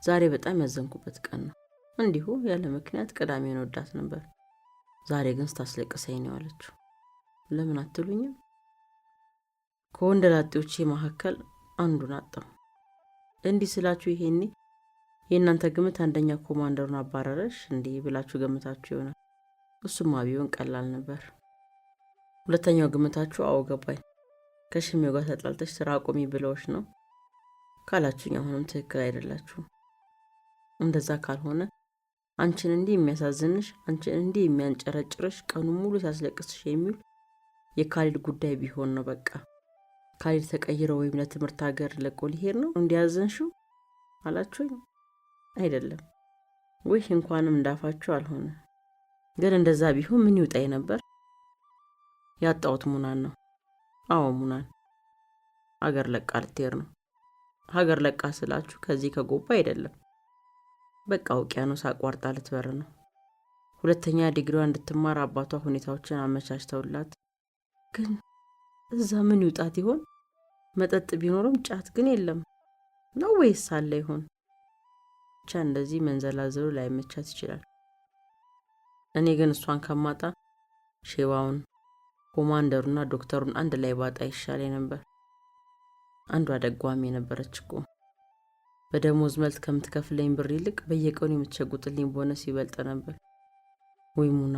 ዛሬ በጣም ያዘንኩበት ቀን ነው። እንዲሁ ያለ ምክንያት ቅዳሜን ወዳት ነበር። ዛሬ ግን ስታስለቅሰኝ ነው ያለችው። ለምን አትሉኝም? ከወንደላጤዎቼ መካከል አንዱን አጣው። እንዲህ ስላችሁ ይሄኔ የእናንተ ግምት አንደኛ ኮማንደሩን አባረረሽ እንዲህ ብላችሁ ገምታችሁ ይሆናል። እሱማ ቢሆን ቀላል ነበር። ሁለተኛው ግምታችሁ አዎ ገባኝ። ከሽሜው ጋር ተጣልተሽ ስራ አቆሚ ብለውሽ ነው ካላችሁኝ አሁንም ትክክል አይደላችሁም። እንደዛ ካልሆነ አንቺን እንዲህ የሚያሳዝንሽ፣ አንቺን እንዲህ የሚያንጨረጭርሽ፣ ቀኑን ሙሉ ሲያስለቅስሽ የሚል የካሊድ ጉዳይ ቢሆን ነው በቃ። ካሊድ ተቀይረው ወይም ለትምህርት ሀገር ለቆ ሊሄድ ነው እንዲያዘንሽው አላችሁኝ? አይደለም ወይ? እንኳንም እንዳፋችሁ አልሆነ። ግን እንደዛ ቢሆን ምን ይውጣይ ነበር? ያጣሁት ሙናን ነው። አዎ ሙናን ሀገር ለቃ ልትሄድ ነው። ሀገር ለቃ ስላችሁ ከዚህ ከጎባ አይደለም። በቃ ውቅያኖስ አቋርጣ ልትበር ነው። ሁለተኛ ዲግሪዋ እንድትማር አባቷ ሁኔታዎችን አመቻችተውላት። ግን እዛ ምን ይውጣት ይሆን? መጠጥ ቢኖርም ጫት ግን የለም ነው ወይስ አለ ይሆን? ብቻ እንደዚህ መንዘላዘሉ ላይመቻት ይችላል። እኔ ግን እሷን ከማጣ ሼባውን ኮማንደሩና ዶክተሩን አንድ ላይ ባጣ ይሻለኝ ነበር። አንዷ ደጓሚ ነበረች እኮ። በደሞዝ መልክ ከምትከፍለኝ ብር ይልቅ በየቀኑ የምትሸጉጥልኝ ቦነስ ይበልጥ ነበር። ወይ ሙና!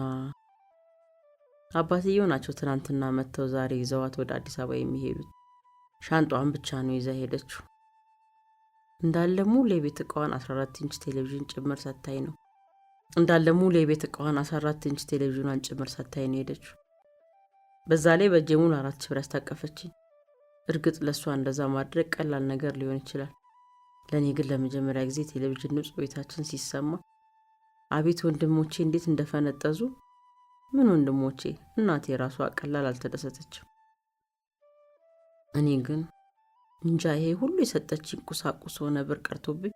አባትየው ናቸው ትናንትና መጥተው ዛሬ ይዘዋት ወደ አዲስ አበባ የሚሄዱት። ሻንጧን ብቻ ነው ይዛ ሄደችው። እንዳለ ሙሉ የቤት ዕቃዋን 14 ኢንች ቴሌቪዥን ጭምር ሰታይ ነው። እንዳለ ሙሉ የቤት ዕቃዋን 14 ኢንች ቴሌቪዥኗን ጭምር ሰታይ ነው ሄደችው። በዛ ላይ በእጄ ሙሉ 4,000 ብር ያስታቀፈችኝ። እርግጥ ለሷ እንደዛ ማድረግ ቀላል ነገር ሊሆን ይችላል። ለኔ ግን ለመጀመሪያ ጊዜ ቴሌቪዥን ድምጽ ቤታችን ሲሰማ አቤት ወንድሞቼ እንዴት እንደፈነጠዙ። ምን ወንድሞቼ? እናቴ ራሷ ቀላል አልተደሰተችም። እኔ ግን እንጃ ይሄ ሁሉ የሰጠችኝ ቁሳቁስ ሆነ ብር ቀርቶብኝ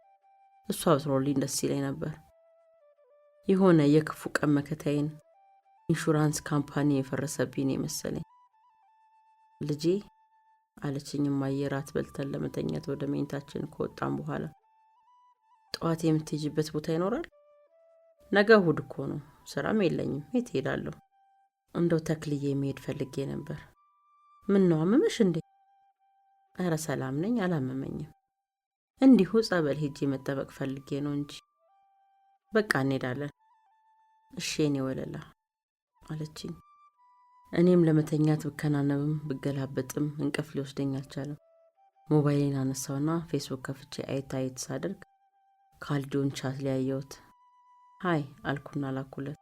እሷ ብትኖርልኝ ደስ ይለኝ ነበር። የሆነ የክፉ ቀን መከታዬን ኢንሹራንስ ካምፓኒ የፈረሰብኝ መሰለኝ። ልጄ አለችኝ ማየራት በልተን ለመተኛት ወደ መኝታችን ከወጣን በኋላ። ጠዋት የምትሄጂበት ቦታ ይኖራል? ነገ እሑድ እኮ ነው፣ ስራም የለኝም። የት ሄዳለሁ? እንደው ተክልዬ መሄድ ፈልጌ ነበር። ምን ነው አመመሽ እንዴ? ኧረ ሰላም ነኝ፣ አላመመኝም። እንዲሁ ጸበል ሄጄ መጠበቅ ፈልጌ ነው እንጂ። በቃ እንሄዳለን። እሺ የኔ ወለላ አለችኝ። እኔም ለመተኛት ብከናነብም ብገላበጥም እንቅልፍ ሊወስደኝ አልቻለም። ሞባይሌን አነሳውና ፌስቡክ ከፍቼ አይት ሳደርግ ካልዲውን ቻት ሊያየሁት። ሃይ አልኩና ላኩለት።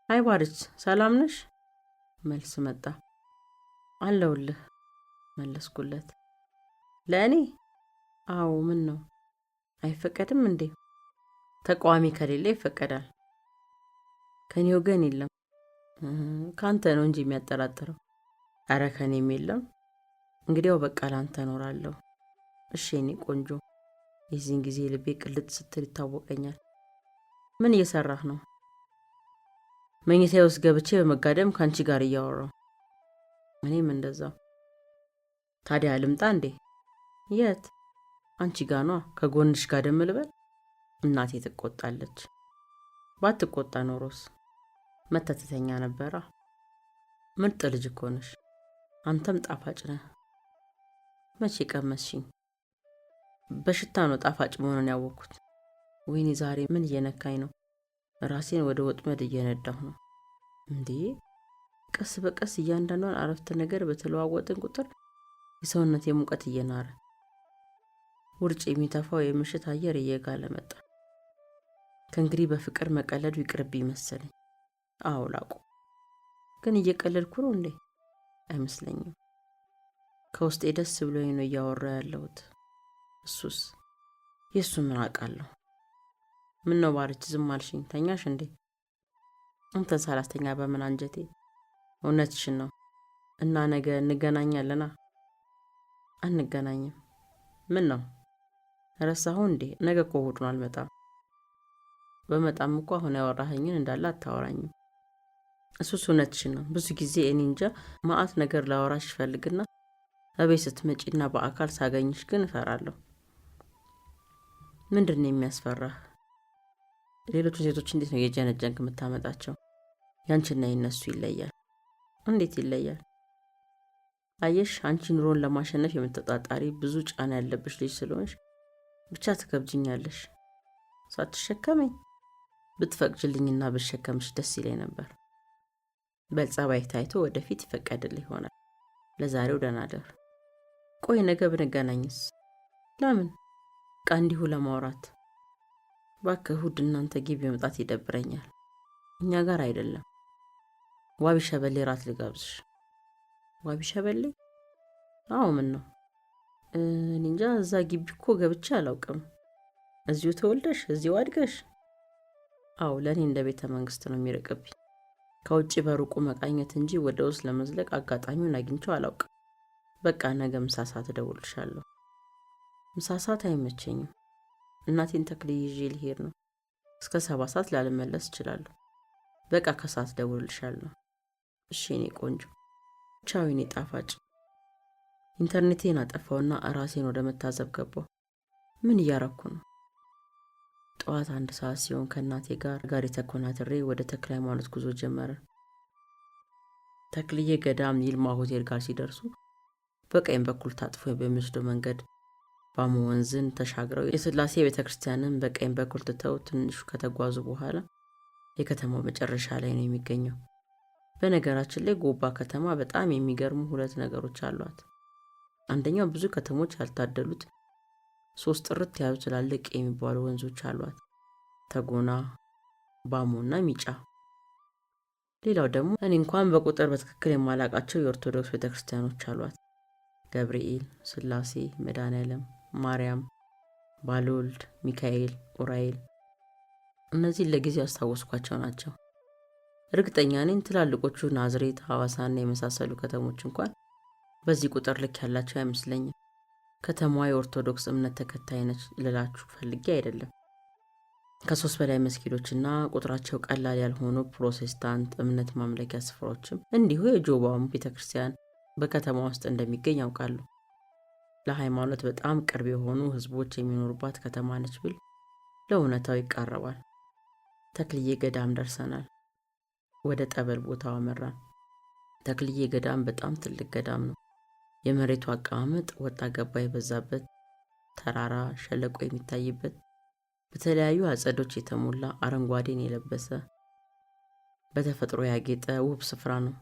ሃይ ባርች ሰላም ነሽ? መልስ መጣ። አለውልህ መለስኩለት። ለእኔ? አዎ ምን ነው አይፈቀድም እንዴ? ተቃዋሚ ከሌለ ይፈቀዳል። ከኔ ወገን የለም። ካንተ ነው እንጂ የሚያጠራጥረው። አረ ከኔም የለም። እንግዲያው በቃ ላንተ እኖራለሁ። እሺ የኔ ቆንጆ። የዚህን ጊዜ ልቤ ቅልጥ ስትል ይታወቀኛል። ምን እየሰራህ ነው? መኝታዬ ውስጥ ገብቼ በመጋደም ካንቺ ጋር እያወራሁ። እኔም እንደዛው። ታዲያ ልምጣ እንዴ? የት? አንቺ ጋር ነዋ። ከጎንሽ ጋደም ልበል? እናቴ ትቆጣለች። ባትቆጣ ኖሮስ መተትተኛ ነበራ። ምርጥ ልጅ እኮ ነሽ። አንተም ጣፋጭ ነህ። መቼ ቀመስሽኝ? በሽታ ነው ጣፋጭ መሆኑን ያወቅኩት። ወይኔ ዛሬ ምን እየነካኝ ነው? ራሴን ወደ ወጥመድ እየነዳሁ ነው። እንዴ ቀስ በቀስ እያንዳንዷን አረፍተ ነገር በተለዋወጥን ቁጥር የሰውነት የሙቀት እየናረ ውርጭ የሚተፋው የምሽት አየር እየጋለ መጣ። ከእንግዲህ በፍቅር መቀለዱ ይቅርብኝ መሰለኝ። አዎ ላቁ። ግን እየቀለድኩ ነው እንዴ? አይመስለኝም። ከውስጤ ደስ ብሎኝ ነው እያወራሁ ያለሁት። እሱስ የሱ ምን አውቃለሁ? ምን ነው ባርች ዝም አልሽኝ? ተኛሽ እንዴ? አንተን ሳላስተኛ በምን አንጀቴ? እውነትሽን ነው። እና ነገ እንገናኛለና? አንገናኝም። ምን ነው ረሳሁ እንዴ? ነገ እኮ እሑድ ነው። አልመጣም። በመጣም እኮ አሁን ያወራኸኝን እንዳለ አታወራኝም። እሱስ እውነትሽን ነው። ብዙ ጊዜ እኔ እንጃ ማአት ነገር ላወራሽ ፈልግና እቤት ስትመጪና በአካል ሳገኝሽ ግን እፈራለሁ። ምንድን ነው የሚያስፈራህ? ሌሎቹን ሴቶች እንዴት ነው የጀነጀንክ የምታመጣቸው? ያንቺና የነሱ ይለያል። እንዴት ይለያል? አየሽ፣ አንቺ ኑሮን ለማሸነፍ የምትጣጣሪ ብዙ ጫና ያለብሽ ልጅ ስለሆንሽ ብቻ ትከብጅኛለሽ። ሳትሸከመኝ ብትፈቅጅልኝና ብሸከምሽ ደስ ይለኝ ነበር። በጸባይ ታይቶ ወደፊት ይፈቀድልህ ይሆናል። ለዛሬው ደህና እደር። ቆይ ነገ ብንገናኝስ? ለምን? በቃ እንዲሁ ለማውራት። እባክህ እሑድ እናንተ ግቢ መምጣት ይደብረኛል። እኛ ጋር አይደለም። ዋቢ ሸበሌ ራት ልጋብዝሽ። ዋቢ ሸበሌ? አዎ፣ ምን ነው? እኔ እንጃ፣ እዛ ግቢ እኮ ገብቼ አላውቅም። እዚሁ ተወልደሽ እዚሁ አድገሽ? አዎ፣ ለእኔ እንደ ቤተ መንግስት ነው የሚርቅብኝ። ከውጭ በሩቁ መቃኘት እንጂ ወደ ውስጥ ለመዝለቅ አጋጣሚውን አግኝቼው አላውቅም። በቃ ነገ ምሳ ሰዓት እደውልልሻለሁ። ምሳ ሰዓት አይመቸኝም። እናቴን ተክልዬ ይዤ ልሄድ ነው። እስከ 7 ሰዓት ላልመለስ እችላለሁ። በቃ ከሰዓት እደውልልሻለሁ። እሺ የኔ ቆንጆ። ቻው የኔ ጣፋጭ። ኢንተርኔቴን አጠፋውና ራሴን ወደ መታዘብ ገባሁ። ምን እያረኩ ነው? ጠዋት 1 ሰዓት ሲሆን ከእናቴ ጋር የተኮናትሬ ወደ ተክለ ሃይማኖት ጉዞ ጀመረ። ተክልዬ ገዳም ይልማ ሆቴል ጋር ሲደርሱ በቀኝ በኩል ታጥፎ በሚወስደው መንገድ ባሞ ወንዝን ተሻግረው የሥላሴ ቤተክርስቲያንን በቀኝ በኩል ትተው ትንሹ ከተጓዙ በኋላ የከተማው መጨረሻ ላይ ነው የሚገኘው። በነገራችን ላይ ጎባ ከተማ በጣም የሚገርሙ 2 ነገሮች አሏት። አንደኛው ብዙ ከተሞች ያልታደሉት 3 ጥርት ያሉ ትላልቅ የሚባሉ ወንዞች አሏት። ተጎና፣ ባሞና ሚጫ። ሌላው ደግሞ እኔ እንኳን በቁጥር በትክክል የማላቃቸው የኦርቶዶክስ ቤተክርስቲያኖች አሏት። ገብርኤል፣ ሥላሴ፣ መድኃኔዓለም፣ ማርያም፣ ባለወልድ፣ ሚካኤል፣ ኡራኤል። እነዚህ ለጊዜው ያስታወስኳቸው ናቸው። እርግጠኛ ነኝ ትላልቆቹ ናዝሬት፣ ሐዋሳና የመሳሰሉ ከተሞች እንኳን በዚህ ቁጥር ልክ ያላቸው አይመስለኝም። ከተማዋ የኦርቶዶክስ እምነት ተከታይ ነች ልላችሁ ፈልጌ አይደለም። ከ3 በላይ መስጊዶችና ቁጥራቸው ቀላል ያልሆኑ ፕሮቴስታንት እምነት ማምለኪያ ስፍራዎችም እንዲሁ የጆባም ቤተክርስቲያን በከተማ ውስጥ እንደሚገኝ ያውቃሉ። ለሃይማኖት በጣም ቅርብ የሆኑ ህዝቦች የሚኖሩባት ከተማ ነች ብል ለእውነታው ይቃረባል። ተክልዬ ገዳም ደርሰናል። ወደ ጠበል ቦታው አመራን። ተክልዬ ገዳም በጣም ትልቅ ገዳም ነው። የመሬቱ አቀማመጥ ወጣ ገባ የበዛበት፣ ተራራ ሸለቆ የሚታይበት፣ በተለያዩ አጸዶች የተሞላ አረንጓዴን የለበሰ በተፈጥሮ ያጌጠ ውብ ስፍራ ነው።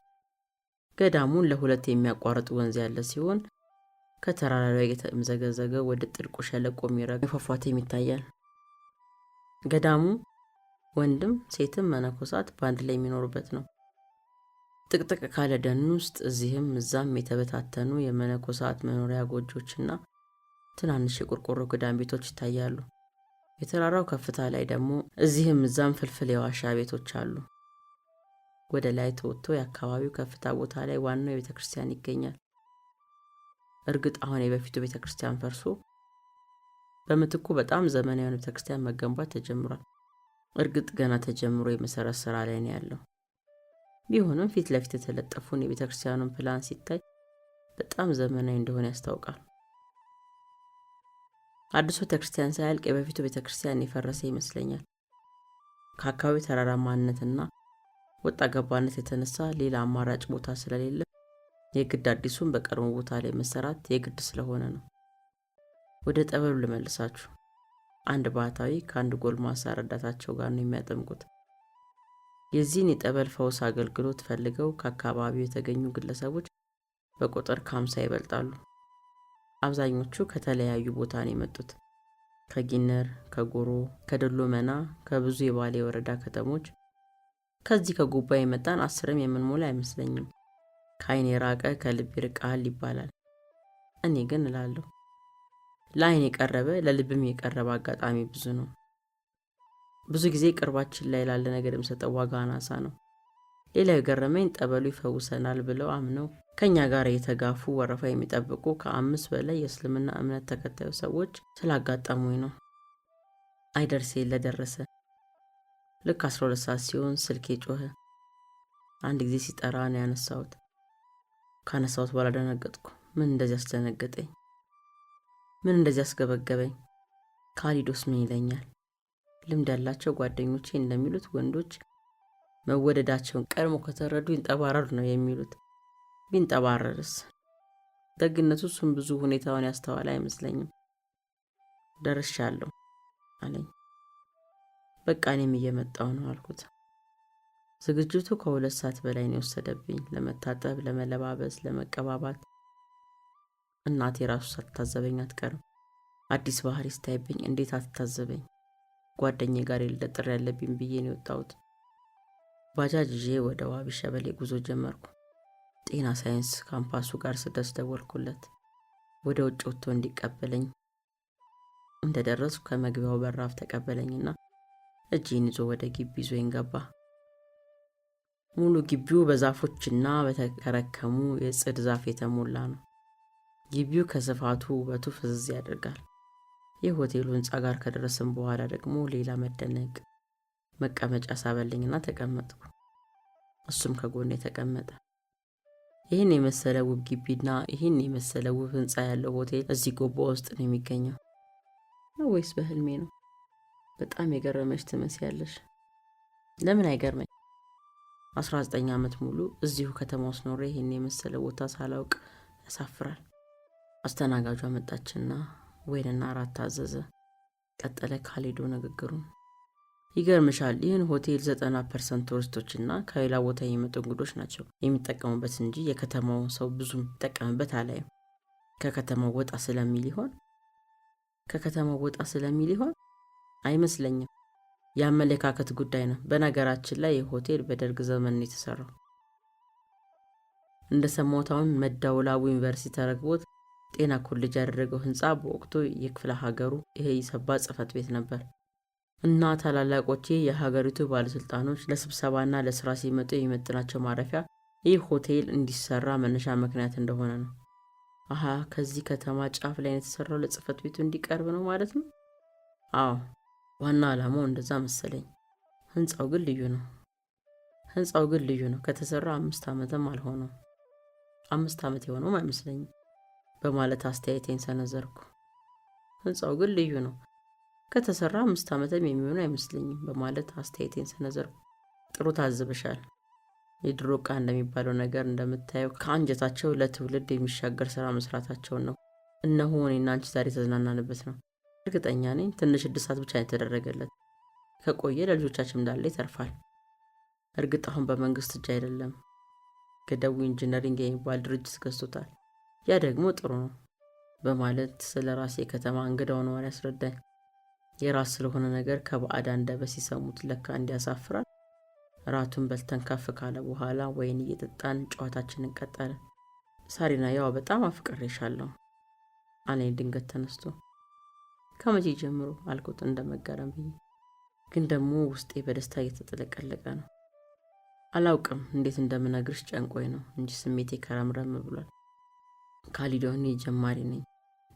ገዳሙን ለ2 የሚያቋርጥ ወንዝ ያለ ሲሆን ከተራራ ላይ የተምዘገዘገ ወደ ጥልቁ ሸለቆ የሚረግ ፏፏቴም ይታያል። ገዳሙ ወንድም ሴትም መነኮሳት በአንድ ላይ የሚኖሩበት ነው። ጥቅጥቅ ካለ ደን ውስጥ እዚህም እዛም የተበታተኑ የመነኮሳት መኖሪያ ጎጆችና ትናንሽ የቆርቆሮ ገዳም ቤቶች ይታያሉ። የተራራው ከፍታ ላይ ደግሞ እዚህም እዛም ፍልፍል የዋሻ ቤቶች አሉ። ወደ ላይ ተወጥቶ የአካባቢው ከፍታ ቦታ ላይ ዋናው ቤተክርስቲያን ይገኛል። እርግጥ አሁን የበፊቱ ቤተክርስቲያን ፈርሶ በምትኩ በጣም ዘመናዊ ቤተክርስቲያን መገንባት ተጀምሯል። እርግጥ ገና ተጀምሮ የመሰረት ስራ ላይ ነው ያለው። ቢሆንም ፊት ለፊት የተለጠፉን የቤተክርስቲያኑን ፕላን ሲታይ በጣም ዘመናዊ እንደሆነ ያስታውቃል። አዲሱ ቤተክርስቲያን ሳያልቅ የበፊቱ ቤተክርስቲያን የፈረሰ ይመስለኛል። ከአካባቢው ተራራማነትና ወጣ ገባነት የተነሳ ሌላ አማራጭ ቦታ ስለሌለ የግድ አዲሱን በቀድሞ ቦታ ላይ መሰራት የግድ ስለሆነ ነው። ወደ ጠበሉ ልመልሳችሁ። አንድ ባህታዊ ከአንድ ጎልማሳ ረዳታቸው ጋር ነው የሚያጠምቁት። የዚህን የጠበል ፈውስ አገልግሎት ፈልገው ከአካባቢው የተገኙ ግለሰቦች በቁጥር ከ50 ይበልጣሉ። አብዛኞቹ ከተለያዩ ቦታ ነው የመጡት። ከጊነር፣ ከጎሮ፣ ከደሎመና፣ ከብዙ የባሌ ወረዳ ከተሞች። ከዚህ ከጉባ የመጣን 10 የምንሞላ አይመስለኝም። ከአይን የራቀ ከልብ ይርቃል ይባላል። እኔ ግን እላለሁ ለአይን የቀረበ ለልብም የቀረበ አጋጣሚ ብዙ ነው። ብዙ ጊዜ ቅርባችን ላይ ላለ ነገር የምሰጠው ዋጋ አናሳ ነው። ሌላው የገረመኝ ጠበሉ ይፈውሰናል ብለው አምነው ከኛ ጋር የተጋፉ ወረፋ የሚጠብቁ ከ5 በላይ የእስልምና እምነት ተከታዩ ሰዎች ስላጋጠሙኝ ነው። አይደርሴ ለደረሰ ልክ 12 ሰዓት ሲሆን ስልኬ ጮኸ። አንድ ጊዜ ሲጠራ ነው ያነሳሁት። ካነሳሁት በኋላ ደነገጥኩ። ምን እንደዚህ አስደነገጠኝ? ምን እንደዚህ አስገበገበኝ? ካሊዶስ ምን ይለኛል? ልምድ ያላቸው ጓደኞቼ እንደሚሉት ወንዶች መወደዳቸውን ቀድሞ ከተረዱ ይንጠባረሩ ነው የሚሉት። ቢንጠባረርስ? ደግነቱ እሱም ብዙ ሁኔታውን ያስተዋለ አይመስለኝም። ደርሻለሁ አለኝ። በቃ እኔም እየመጣሁ ነው አልኩት። ዝግጅቱ ከ2 ሰዓት በላይ ነው የወሰደብኝ። ለመታጠብ፣ ለመለባበስ፣ ለመቀባባት። እናቴ ራሱ ሳትታዘበኝ አትቀርም። አዲስ ባህሪ ስታይብኝ እንዴት አትታዘበኝ? ጓደኛዬ ጋር የልደት ጥሪ ያለብኝ ብዬ ነው የወጣሁት። ባጃጅ ይዤ ወደ ዋቢ ሸበሌ ጉዞ ጀመርኩ። ጤና ሳይንስ ካምፓሱ ጋር ስደርስ ደወልኩለት ወደ ውጭ ወጥቶ እንዲቀበለኝ። እንደደረስኩ ከመግቢያው በራፍ ተቀበለኝና እጄን ይዞ ወደ ግቢ ይዞኝ ገባ። ሙሉ ግቢው በዛፎችና በተከረከሙ የጽድ ዛፍ የተሞላ ነው። ግቢው ከስፋቱ ውበቱ ፍዝዝ ያደርጋል። የሆቴሉ ህንፃ ጋር ከደረስን በኋላ ደግሞ ሌላ መደነቅ። መቀመጫ ሳበልኝና ተቀመጥኩ። እሱም ከጎኔ ተቀመጠ። ይህን የመሰለ ውብ ግቢና ይህን የመሰለ ውብ ህንፃ ያለው ሆቴል እዚህ ጎባ ውስጥ ነው የሚገኘው ነው ወይስ በህልሜ ነው? በጣም የገረመሽ ትመስያለሽ። ለምን አይገርመኝ? 19 ዓመት ሙሉ እዚሁ ከተማ ውስጥ ኖሬ ይህን የመሰለ ቦታ ሳላውቅ ያሳፍራል። አስተናጋጇ መጣችና ወይንና እራት ታዘዘ። ቀጠለ ካሊዶ ንግግሩን። ይገርምሻል፣ ይህን ሆቴል 90% ቱሪስቶችና ከሌላ ቦታ የሚመጡ እንግዶች ናቸው የሚጠቀሙበት እንጂ የከተማው ሰው ብዙም ይጠቀምበት አላየም። ከከተማው ወጣ ስለሚል ይሆን? አይመስለኝም። የአመለካከት ጉዳይ ነው። በነገራችን ላይ ይህ ሆቴል በደርግ ዘመን ነው የተሰራው። እንደሰማሁት አሁን መዳወላቡ ዩኒቨርሲቲ ተረክቦት ጤና ኮሌጅ ያደረገው ህንፃ በወቅቱ የክፍለ ሀገሩ ይሄ ይሰባ ጽፈት ቤት ነበር እና ታላላቆቼ የሀገሪቱ ባለስልጣኖች ለስብሰባና ለስራ ሲመጡ የሚመጥናቸው ማረፊያ ይህ ሆቴል እንዲሰራ መነሻ ምክንያት እንደሆነ ነው። አሃ፣ ከዚህ ከተማ ጫፍ ላይ የተሰራው ለጽፈት ቤቱ እንዲቀርብ ነው ማለት ነው? አዎ፣ ዋና ዓላማው እንደዛ መሰለኝ። ህንፃው ግን ልዩ ነው። ከተሰራ 5 ዓመትም አልሆነው። 5 ዓመት የሆነውም አይመስለኝም በማለት አስተያየቴን ሰነዘርኩ። ህንፃው ግን ልዩ ነው። ከተሰራ 5 ዓመትም የሚሆነው አይመስለኝም በማለት አስተያየቴን ሰነዘርኩ። ጥሩ ታዝበሻል። የድሮ ዕቃ እንደሚባለው ነገር እንደምታየው ከአንጀታቸው ለትውልድ የሚሻገር ስራ መስራታቸውን ነው። እነሆ እኔና አንቺ ዛሬ ተዝናናንበት ነው። እርግጠኛ ነኝ ትንሽ እድሳት ብቻ የተደረገለት። ከቆየ ለልጆቻችን እንዳለ ይተርፋል። እርግጥ አሁን በመንግስት እጅ አይደለም። ገደቡ ኢንጂነሪንግ የሚባል ድርጅት ገዝቶታል። ያ ደግሞ ጥሩ ነው በማለት ስለ ራሴ ከተማ እንግዳው ነው ያስረዳኝ። የራስ ስለሆነ ነገር ከባዕድ አንደበት ሲሰሙት ለካ እንዲያሳፍራል። ራቱን በልተን ከፍ ካለ በኋላ ወይን እየጠጣን ጨዋታችንን ቀጠልን። ሳሪና፣ ያው በጣም አፍቅሬሻለሁ አለኝ ድንገት ተነስቶ። ከመቼ ጀምሮ አልኩት እንደመገረም ብዬ። ግን ደግሞ ውስጤ በደስታ እየተጠለቀለቀ ነው። አላውቅም እንዴት እንደምነግርሽ ጨንቆኝ ነው እንጂ ስሜቴ ከረምረም ብሏል። ካሊዶ፣ እኔ ጀማሪ ነኝ።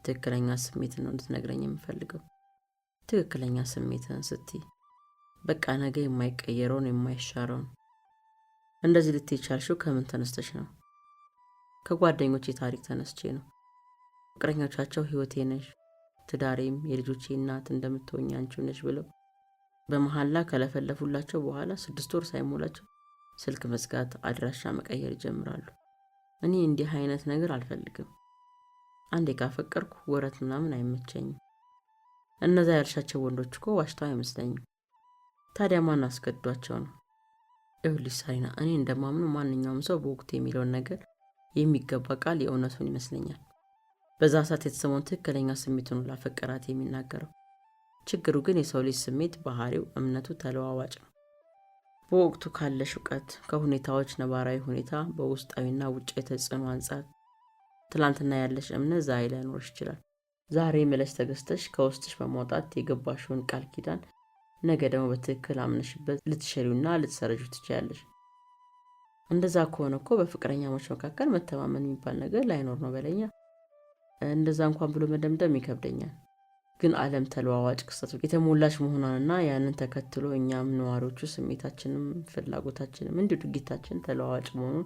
ትክክለኛ ስሜትን ነው እንድትነግረኝ የምፈልገው። ትክክለኛ ስሜትን ስትይ በቃ ነገ የማይቀየረውን የማይሻረውን። እንደዚህ ልትይ ቻልሽው ከምን ተነስተሽ ነው? ከጓደኞቼ ታሪክ ተነስቼ ነው። ፍቅረኞቻቸው ህይወቴ ነሽ፣ ትዳሬም የልጆቼ እናት እንደምትሆኝ አንቺው ነሽ ብለው በመሐላ ከለፈለፉላቸው በኋላ 6 ወር ሳይሞላቸው ስልክ መዝጋት፣ አድራሻ መቀየር ይጀምራሉ። እኔ እንዲህ አይነት ነገር አልፈልግም። አንዴ ካፈቀርኩ ወረት ምናምን አይመቸኝም። እነዛ ያልሻቸው ወንዶች እኮ ዋሽተው አይመስለኝም። ታዲያ ማን አስገድዷቸው ነው? ይኸውልሽ ሳሪና፣ እኔ እንደማምኑ ማንኛውም ሰው በወቅቱ የሚለውን ነገር የሚገባ ቃል የእውነቱን ይመስለኛል። በዛ ሰዓት የተሰማውን ትክክለኛ ስሜቱን ላፈቀራት የሚናገረው። ችግሩ ግን የሰው ልጅ ስሜት፣ ባህሪው፣ እምነቱ ተለዋዋጭ ነው። በወቅቱ ካለሽ እውቀት፣ ከሁኔታዎች ነባራዊ ሁኔታ፣ በውስጣዊና ውጫዊ ተጽዕኖ አንጻር ትላንትና ያለሽ እምነት ዛሬ ላይኖርሽ ይችላል። ዛሬ መለስ ተገዝተሽ ከውስጥሽ በማውጣት የገባሽውን ቃል ኪዳን ነገ ደግሞ በትክክል አምነሽበት ልትሸሪውና ልትሰረጁ ትችያለሽ። እንደዛ ከሆነ እኮ በፍቅረኛሞች መካከል መተማመን የሚባል ነገር ላይኖር ነው በለኛ። እንደዛ እንኳን ብሎ መደምደም ይከብደኛል። ግን ዓለም ተለዋዋጭ ክስተቶች የተሞላች መሆኗንና ያንን ተከትሎ እኛም ነዋሪዎቹ ስሜታችንም ፍላጎታችንም እንዲሁ ድርጊታችን ተለዋዋጭ መሆኑን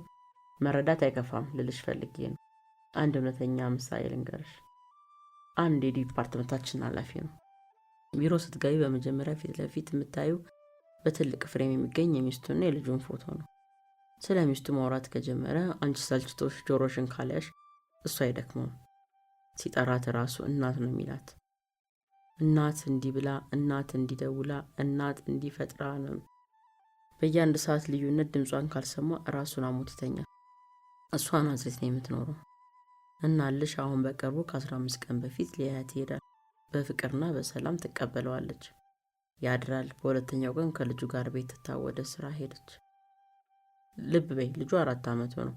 መረዳት አይከፋም ልልሽ ፈልጌ ነው። አንድ እውነተኛ ምሳሌ ልንገርሽ። አንድ የዲፓርትመንታችን ኃላፊ ነው። ቢሮ ስትገቢ በመጀመሪያ ፊት ለፊት የምታዩ በትልቅ ፍሬም የሚገኝ የሚስቱና የልጁን ፎቶ ነው። ስለ ሚስቱ ማውራት ከጀመረ አንቺ ሰልችቶሽ ጆሮሽን ካልያሽ እሱ አይደክመውም። ሲጠራት ራሱ እናት ነው የሚላት። እናት እንዲህ ብላ፣ እናት እንዲደውላ፣ እናት እንዲፈጥራ ነው። በየአንድ ሰዓት ልዩነት ድምጿን ካልሰማ ራሱን አሞት ይተኛል። እሷ ናዝሬት ነው የምትኖረው። እናልሽ አሁን በቅርቡ ከ15 ቀን በፊት ሊያያት ይሄዳል። በፍቅርና በሰላም ትቀበለዋለች። ያድራል። በሁለተኛው ቀን ከልጁ ጋር ቤት ወደ ስራ ሄደች። ልብ በይ፣ ልጁ 4 ዓመቱ ነው።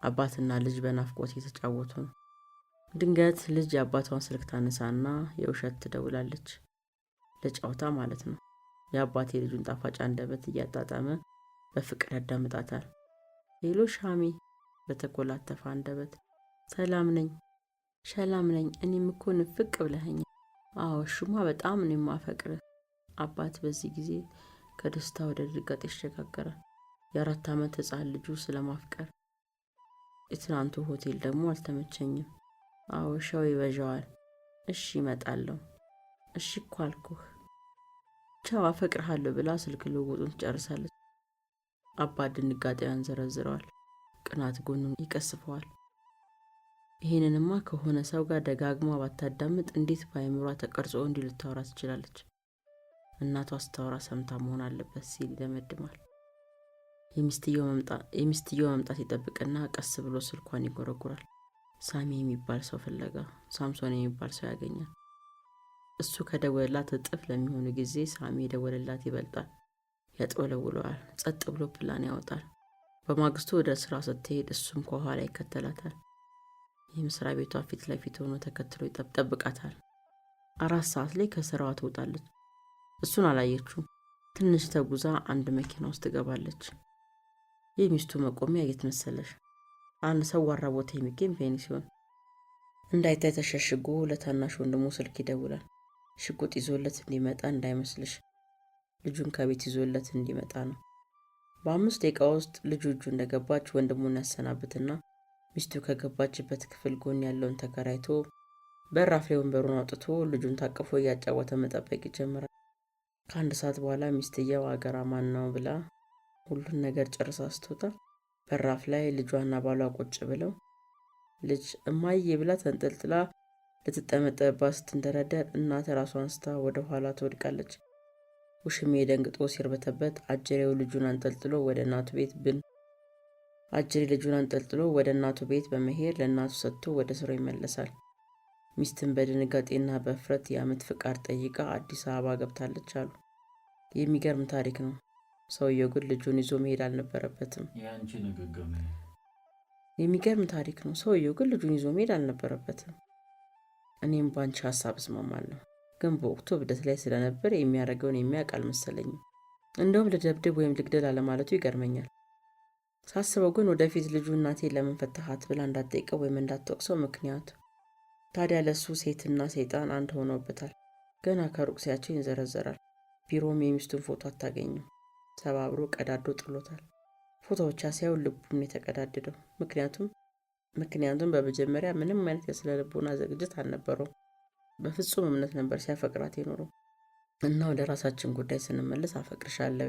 አባትና ልጅ በናፍቆት እየተጫወቱ ነው። ድንገት ልጅ የአባቷን ስልክ ታነሳና የውሸት ትደውላለች። ለጨዋታ ማለት ነው። የአባቴ ልጁን ጣፋጭ አንደበት እያጣጣመ በፍቅር ያዳምጣታል። ሄሎ ሻሚ፣ በተኮላተፈ አንደበት። ሰላም ነኝ። እኔም እኮ ንፍቅ ብለኸኝ። አዎ እሹማ በጣም ነው የማፈቅርህ። አባት በዚህ ጊዜ ከደስታ ወደ ድንጋጤ ይሸጋገራል። የ4 ዓመት ሕፃን ልጁ ስለማፍቀር። የትናንቱ ሆቴል ደግሞ አልተመቸኝም። አዎ ሻው ይበዣዋል። እሺ እመጣለሁ። እሺ እኮ አልኩህ። ቻው አፈቅርሃለሁ ብላ ስልክ ልውውጡን ትጨርሳለች። አባት ድንጋጤውን ያንዘረዝረዋል። ቅናት ጎኑን ይቀስፈዋል። ይሄንንማ ከሆነ ሰው ጋር ደጋግማ ባታዳምጥ እንዴት በአይምሯ ተቀርጾ እንዲህ ልታወራ ትችላለች? እናቷ ስታወራ ሰምታ መሆን አለበት ሲል ይደመድማል። የሚስትየው መምጣት ይጠብቅና ቀስ ብሎ ስልኳን ይጎረጉራል። ሳሚ የሚባል ሰው ፍለጋ ሳምሶን የሚባል ሰው ያገኛል። እሱ ከደወለላት እጥፍ ለሚሆኑ ጊዜ ሳሚ የደወለላት ይበልጣል። ያጥወለውለዋል። ጸጥ ብሎ ፕላን ያወጣል። በማግስቱ ወደ ስራ ስትሄድ እሱም ከኋላ ይከተላታል። የመስሪያ ቤቷ ፊት ለፊት ሆኖ ተከትሎ ይጠብቃታል። 4 ሰዓት ላይ ከስራዋ ትወጣለች። እሱን አላየችው። ትንሽ ተጉዛ አንድ መኪና ውስጥ ትገባለች። የሚስቱ መቆሚያ የት መሰለሽ? አንድ ሰዋራ ቦታ የሚገኝ ፔንሲዮን። እንዳይታይ ተሸሽጎ ለታናሽ ወንድሙ ስልክ ይደውላል። ሽጉጥ ይዞለት እንዲመጣ እንዳይመስልሽ፣ ልጁን ከቤት ይዞለት እንዲመጣ ነው። በ5 ደቂቃ ውስጥ ልጁ እጁ እንደገባች ወንድሙን ያሰናብትና ሚስቱ ከገባችበት ክፍል ጎን ያለውን ተከራይቶ በራፍ ላይ ወንበሩን አውጥቶ ልጁን ታቅፎ እያጫወተ መጠበቅ ይጀምራል። ከ1 ሰዓት በኋላ ሚስትየው አገራ ማን ነው ብላ ሁሉን ነገር ጨርሳ ስትወጣ በራፍ ላይ ልጇና ባሏ ቁጭ ብለው ልጅ እማዬ ብላ ተንጠልጥላ ልትጠመጠባት ስትንደረደር እናት ራሷን ስታ ወደ ኋላ ትወድቃለች። ውሽሜ ደንግጦ ሲርበተበት አጀሬው ልጁን አንጠልጥሎ ወደ እናቱ ቤት በመሄድ ለእናቱ ሰጥቶ ወደ ስራው ይመለሳል። ሚስትን በድንጋጤና በፍረት የዓመት ፍቃድ ጠይቃ አዲስ አበባ ገብታለች አሉ። የሚገርም ታሪክ ነው። ሰውየው ግን ልጁን ይዞ መሄድ አልነበረበትም። ያንቺ ንግግር ነው። የሚገርም ታሪክ ነው። ሰውየው ግን ልጁን ይዞ መሄድ አልነበረበትም። እኔም ባንቺ ሐሳብ እስማማለሁ። ግን በወቅቱ እብደት ላይ ስለነበር የሚያደርገውን የሚያውቅ አልመሰለኝም። እንደውም ልደብድብ ወይም ልግደል አለማለቱ ይገርመኛል። ሳስበው ግን ወደፊት ልጁ እናቴ ለምን ፈታሃት ብላ እንዳትጠይቀው ወይም እንዳትወቅሰው ምክንያቱ ታዲያ ለሱ ሴትና ሰይጣን አንድ ሆኖበታል። ገና ከሩቅ ሲያቸው ይንዘረዘራል። ቢሮም የሚስቱን ፎቶ አታገኝም። ሰባብሮ ቀዳዶ ጥሎታል። ፎቶ ብቻ ሳይሆን ልቡም የተቀዳደደው። ምክንያቱም በመጀመሪያ ምንም አይነት የስነ ልቦና ዝግጅት አልነበረውም። በፍጹም እምነት ነበር ሲያፈቅራት የኖረው። እና ወደ ራሳችን ጉዳይ ስንመለስ አፈቅርሻለሁ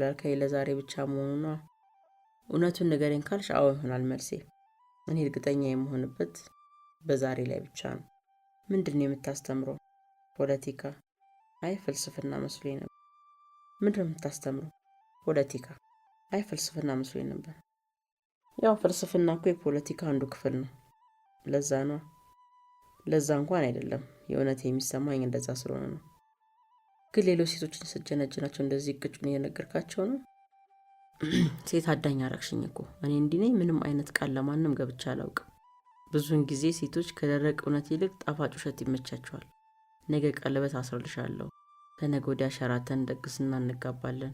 ያልከኝ ለዛሬ ብቻ መሆኑና እውነቱን ንገረኝ ካልሽ አዎ ይሆናል መልሴ። እኔ እርግጠኛ የምሆንበት በዛሬ ላይ ብቻ ነው። ምንድን ነው የምታስተምረው? ፖለቲካ? አይ ፍልስፍና መስሎኝ ነበር። ምንድን ነው የምታስተምረው? ፖለቲካ? አይ ፍልስፍና መስሎኝ ነበር። ያው ፍልስፍና እኮ የፖለቲካ አንዱ ክፍል ነው። ለዛ እንኳን አይደለም። የእውነት የሚሰማኝ እንደዛ ስለሆነ ነው። ግን ሌሎች ሴቶችን ስጀነጅናቸው እንደዚህ ቅጩን እየነገርካቸው ነው። ሴት አዳኝ አረግሽኝ እኮ። እኔ እንዲህ ነኝ። ምንም አይነት ቃል ለማንም ገብቻ አላውቅም። ብዙውን ጊዜ ሴቶች ከደረቅ እውነት ይልቅ ጣፋጭ ውሸት ይመቻቸዋል። ነገ ቀለበት አስርልሻለሁ፣ ከነገ ወዲያ ሸራተን ደግስና እንጋባለን፣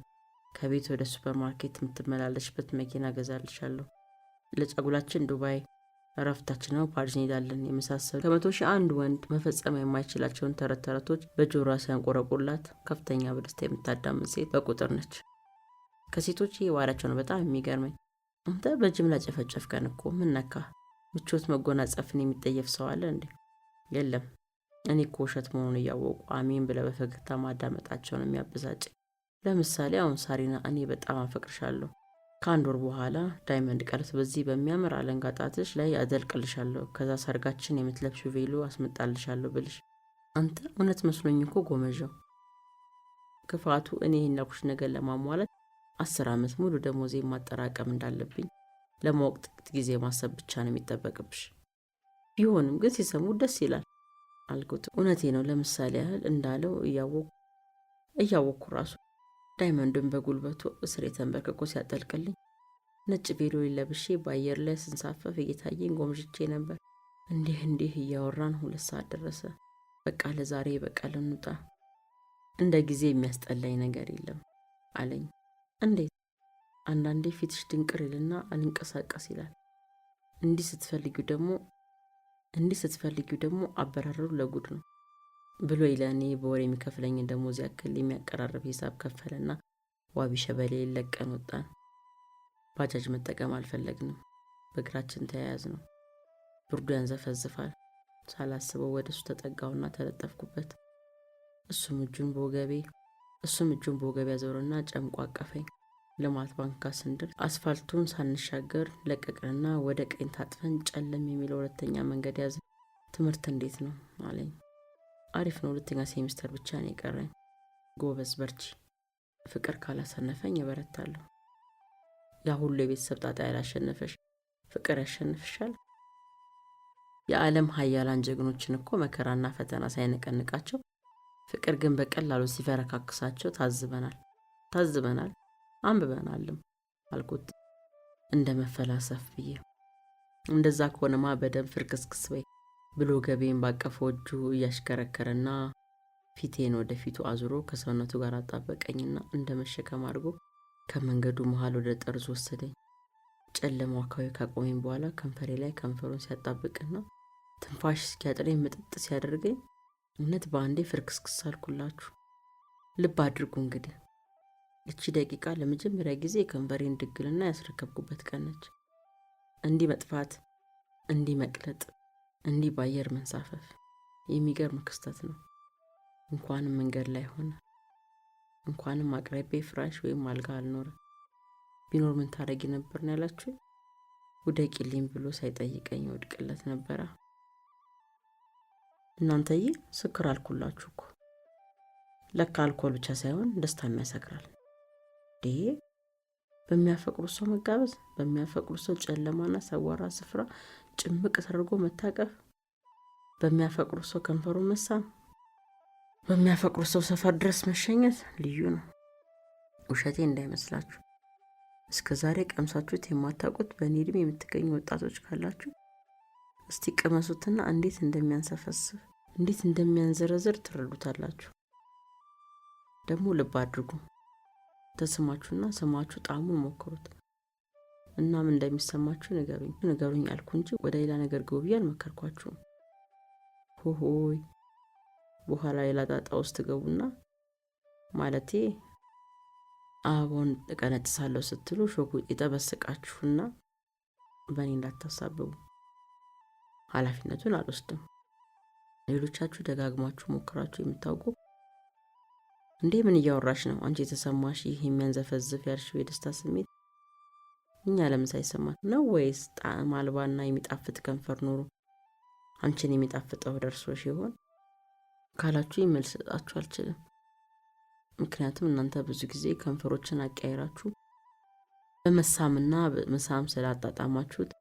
ከቤት ወደ ሱፐርማርኬት የምትመላለሽበት መኪና ገዛልሻለሁ፣ ለፀጉላችን ዱባይ፣ እረፍታችን ነው ፓሪስ እንሄዳለን የመሳሰሉ ከ100,001 ወንድ መፈጸም የማይችላቸውን ተረት ተረቶች በጆሮዋ ሲያንቆረቁላት ከፍተኛ በደስታ የምታዳምን ሴት በቁጥር ነች። ከሴቶች ይህ ባህሪያቸው ነው በጣም የሚገርመኝ። አንተ በጅምላ ጨፈጨፍከን እኮ ምን ነካ? ምቾት መጎናጸፍን የሚጠየፍ ሰው አለ እንዴ? የለም። እኔ እኮ ውሸት መሆኑን እያወቁ አሜን ብለህ በፈገግታ ማዳመጣቸው ነው የሚያበሳጨኝ። ለምሳሌ አሁን ሳሪና እኔ በጣም አፈቅርሻለሁ፣ ከአንድ ወር በኋላ ዳይመንድ ቀለበት በዚህ በሚያምር አለንጋ ጣትሽ ላይ አደልቅልሻለሁ፣ ከዛ ሰርጋችን የምትለብሺው ቬሎ አስመጣልሻለሁ ብልሽ አንተ እውነት መስሎኝ እኮ ጎመዣው። ክፋቱ እኔ ይህን ያልኩሽ ነገር ለማሟላት 10 ዓመት ሙሉ ደሞዜ ማጠራቀም እንዳለብኝ ለማወቅ ጥቂት ጊዜ ማሰብ ብቻ ነው የሚጠበቅብሽ። ቢሆንም ግን ሲሰሙ ደስ ይላል አልኩት። እውነቴ ነው። ለምሳሌ ያህል እንዳለው እያወቅኩ ራሱ ዳይመንድን በጉልበቱ እስሬ ተንበርክኮ ሲያጠልቅልኝ ነጭ ቬሎ ለብሼ በአየር ላይ ስንሳፈፍ እየታየኝ ጎምዥቼ ነበር። እንዲህ እያወራን 2 ሰዓት ደረሰ። በቃ ለዛሬ በቃ ልንውጣ፣ እንደ ጊዜ የሚያስጠላኝ ነገር የለም አለኝ። እንዴት? አንዳንዴ ፊትሽ ድንቅር ይልና አልንቀሳቀስ ይላል። እንዲህ ስትፈልጊው ደግሞ አበራረሩ ለጉድ ነው ብሎ ይለኔ በወር የሚከፍለኝ ደሞዝ ያክል የሚያቀራርብ ሂሳብ ከፈለና ዋቢ ሸበሌ ለቀን ወጣን። ባጃጅ መጠቀም አልፈለግንም። በእግራችን ተያያዝ ነው። ብርዱ ያንዘፈዝፋል። ሳላስበው ወደሱ ተጠጋውና ተለጠፍኩበት። እሱም እጁን በወገቤ ያዞርና ጨምቆ አቀፈኝ። ልማት ባንክ ጋር ስንደርስ አስፋልቱን ሳንሻገር ለቀቅንና ወደ ቀኝ ታጥፈን ጨለም የሚለው 2ኛ መንገድ ያዘ። ትምህርት እንዴት ነው አለኝ። አሪፍ ነው። 2ኛ ሴሚስተር ብቻ ነው የቀረኝ። ጎበዝ በርቺ። ፍቅር ካላሰነፈኝ እበረታለሁ። ያ ሁሉ የቤተሰብ ጣጣ ያላሸነፈሽ ፍቅር ያሸንፍሻል። የዓለም ሀያላን ጀግኖችን እኮ መከራና ፈተና ሳይነቀንቃቸው ፍቅር ግን በቀላሉ ሲፈረካክሳቸው ታዝበናል አንብበናልም አልኩት እንደ መፈላሰፍ ብዬ። እንደዛ ከሆነማ በደንብ ፍርክስክስ በይ ብሎ ገቤን ባቀፈው እጁ እያሽከረከረና ፊቴን ወደ ፊቱ አዙሮ ከሰውነቱ ጋር አጣበቀኝና እንደ መሸከም አድርጎ ከመንገዱ መሃል ወደ ጠርዝ ወሰደኝ። ጨለማው አካባቢ ካቆመኝ በኋላ ከንፈሬ ላይ ከንፈሩን ሲያጣብቅና ትንፋሽ እስኪያጥረኝ ምጥጥ ሲያደርገኝ እውነት በአንዴ ፍርክስክስ አልኩላችሁ። ልብ አድርጉ እንግዲህ እቺ ደቂቃ ለመጀመሪያ ጊዜ ከንፈሬን ድግልና ያስረከብኩበት ቀን ነች። እንዲህ መጥፋት፣ እንዲህ መቅለጥ፣ እንዲህ በአየር መንሳፈፍ የሚገርም ክስተት ነው። እንኳንም መንገድ ላይ ሆነ፣ እንኳንም አቅራቢያ ፍራሽ ወይም አልጋ አልኖረ። ቢኖር ምን ታረጊ ነበር ነው ያላችሁ? ውደቂልኝ ብሎ ሳይጠይቀኝ ወድቅለት ነበረ። እናንተዬ ስክር አልኩላችሁ እኮ። ለካ አልኮል ብቻ ሳይሆን ደስታም ያሰክራል። በሚያፈቅሩ ሰው መጋበዝ፣ በሚያፈቅሩ ሰው ጨለማና ሰዋራ ስፍራ ጭምቅ ተደርጎ መታቀፍ፣ በሚያፈቅሩ ሰው ከንፈሩ መሳም፣ በሚያፈቅሩ ሰው ሰፈር ድረስ መሸኘት ልዩ ነው። ውሸቴ እንዳይመስላችሁ። እስከ ዛሬ ቀምሳችሁት የማታውቁት በእኔ ዕድሜ የምትገኙ ወጣቶች ካላችሁ እስቲ ቅመሱትና እንዴት እንደሚያንሰፈስፍ እንዴት እንደሚያንዘረዝር ትረዱታላችሁ። ደግሞ ልብ አድርጉ። ተስማችሁና ስማችሁ ጣዕሙን ሞክሩት። እናም እንደሚሰማችሁ ንገሩኝ አልኩ እንጂ ወደ ሌላ ነገር ግቡ ብዬ አልመከርኳችሁም። ሆይ በኋላ ሌላ ጣጣ ውስጥ ገቡና ማለቴ አሁን እቀነጥሳለሁ ስትሉ ሾኩ ይጠበስቃችሁና በእኔ እንዳታሳብቡ። ኃላፊነቱን አልወስድም። ሌሎቻችሁ ደጋግማችሁ ሞክራችሁ የምታውቁ እንዴ ምን እያወራሽ ነው አንቺ? የተሰማሽ ይህ የሚያንዘፈዝፍ ያልሽው የደስታ ስሜት እኛ ለምን ሳይሰማት ነው? ወይስ ጣዕም አልባና የሚጣፍጥ ከንፈር ኖሮ አንቺን የሚጣፍጠው ደርሶሽ ይሆን ካላችሁ መልስ ልሰጣችሁ አልችልም። ምክንያቱም እናንተ ብዙ ጊዜ ከንፈሮችን አቀያይራችሁ በመሳምና በመሳም ስላጣጣማችሁት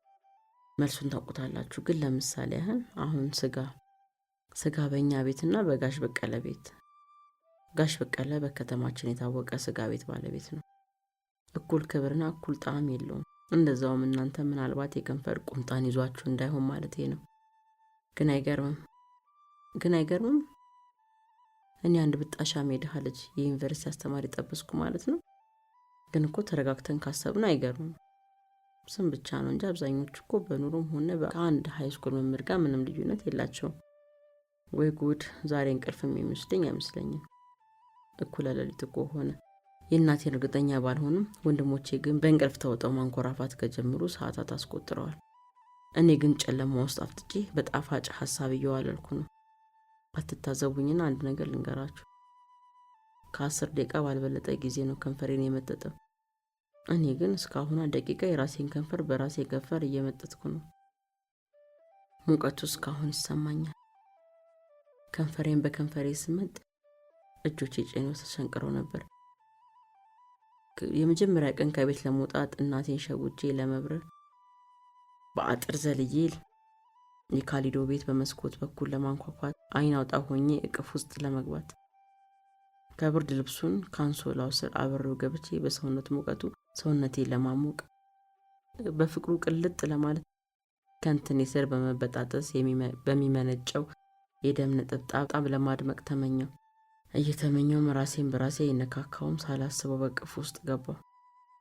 መልሱን ታውቁታላችሁ። ግን ለምሳሌ ያህል አሁን ስጋ በእኛ ቤትና በጋሽ በቀለ ቤት፣ ጋሽ በቀለ በከተማችን የታወቀ ስጋ ቤት ባለቤት ነው። እኩል ክብርና እኩል ጣዕም የለውም። እንደዛውም እናንተ ምናልባት የከንፈር ቁምጣን ይዟችሁ እንዳይሆን ማለቴ ነው። ግን አይገርምም? እኔ አንድ ብጣሻ ሜዳ ልጅ የዩኒቨርሲቲ አስተማሪ ጠበስኩ ማለት ነው። ግን እኮ ተረጋግተን ካሰብን አይገርምም። ስም ብቻ ነው እንጂ አብዛኞቹ እኮ በኑሮም ሆነ ከአንድ ሃይስኩል መምህር ጋር ምንም ልዩነት የላቸውም። ወይ ጉድ! ዛሬ እንቅልፍም የሚወስደኝ አይመስለኝም። እኩለ ሌሊት እኮ ሆነ። የእናቴን እርግጠኛ ባልሆንም ወንድሞቼ ግን በእንቅልፍ ተውጠው ማንኮራፋት ከጀመሩ ሰዓታት አስቆጥረዋል። እኔ ግን ጨለማ ውስጥ አፍጥጬ በጣፋጭ ሐሳብ እየዋለልኩ ነው። አትታዘቡኝና አንድ ነገር ልንገራችሁ። ከ10 ደቂቃ ባልበለጠ ጊዜ ነው ከንፈሬን የመጠጠው። እኔ ግን እስካሁን ደቂቃ የራሴን ከንፈር በራሴ ከንፈር እየመጠጥኩ ነው። ሙቀቱ እስካሁን ይሰማኛል። ከንፈሬን በከንፈሬ ስመጥ እጆቼ ጭኖ ተሸንቅረው ነበር። የመጀመሪያ ቀን ከቤት ለመውጣት እናቴን ሸጉጄ ለመብረር በአጥር ዘልዬ የካሊዶ ቤት በመስኮት በኩል ለማንኳኳት አይን አውጣ ሆኜ እቅፍ ውስጥ ለመግባት ከብርድ ልብሱን ካንሶላው ስር አብሬው ገብቼ በሰውነት ሙቀቱ ሰውነቴን ለማሞቅ በፍቅሩ ቅልጥ ለማለት ከንትኔ ስር በመበጣጠስ በሚመነጨው የደም ነጠብጣብ ለማድመቅ ተመኘው። እየተመኘው ራሴን በራሴ የነካካውም ሳላስበው በቅፍ ውስጥ ገባው።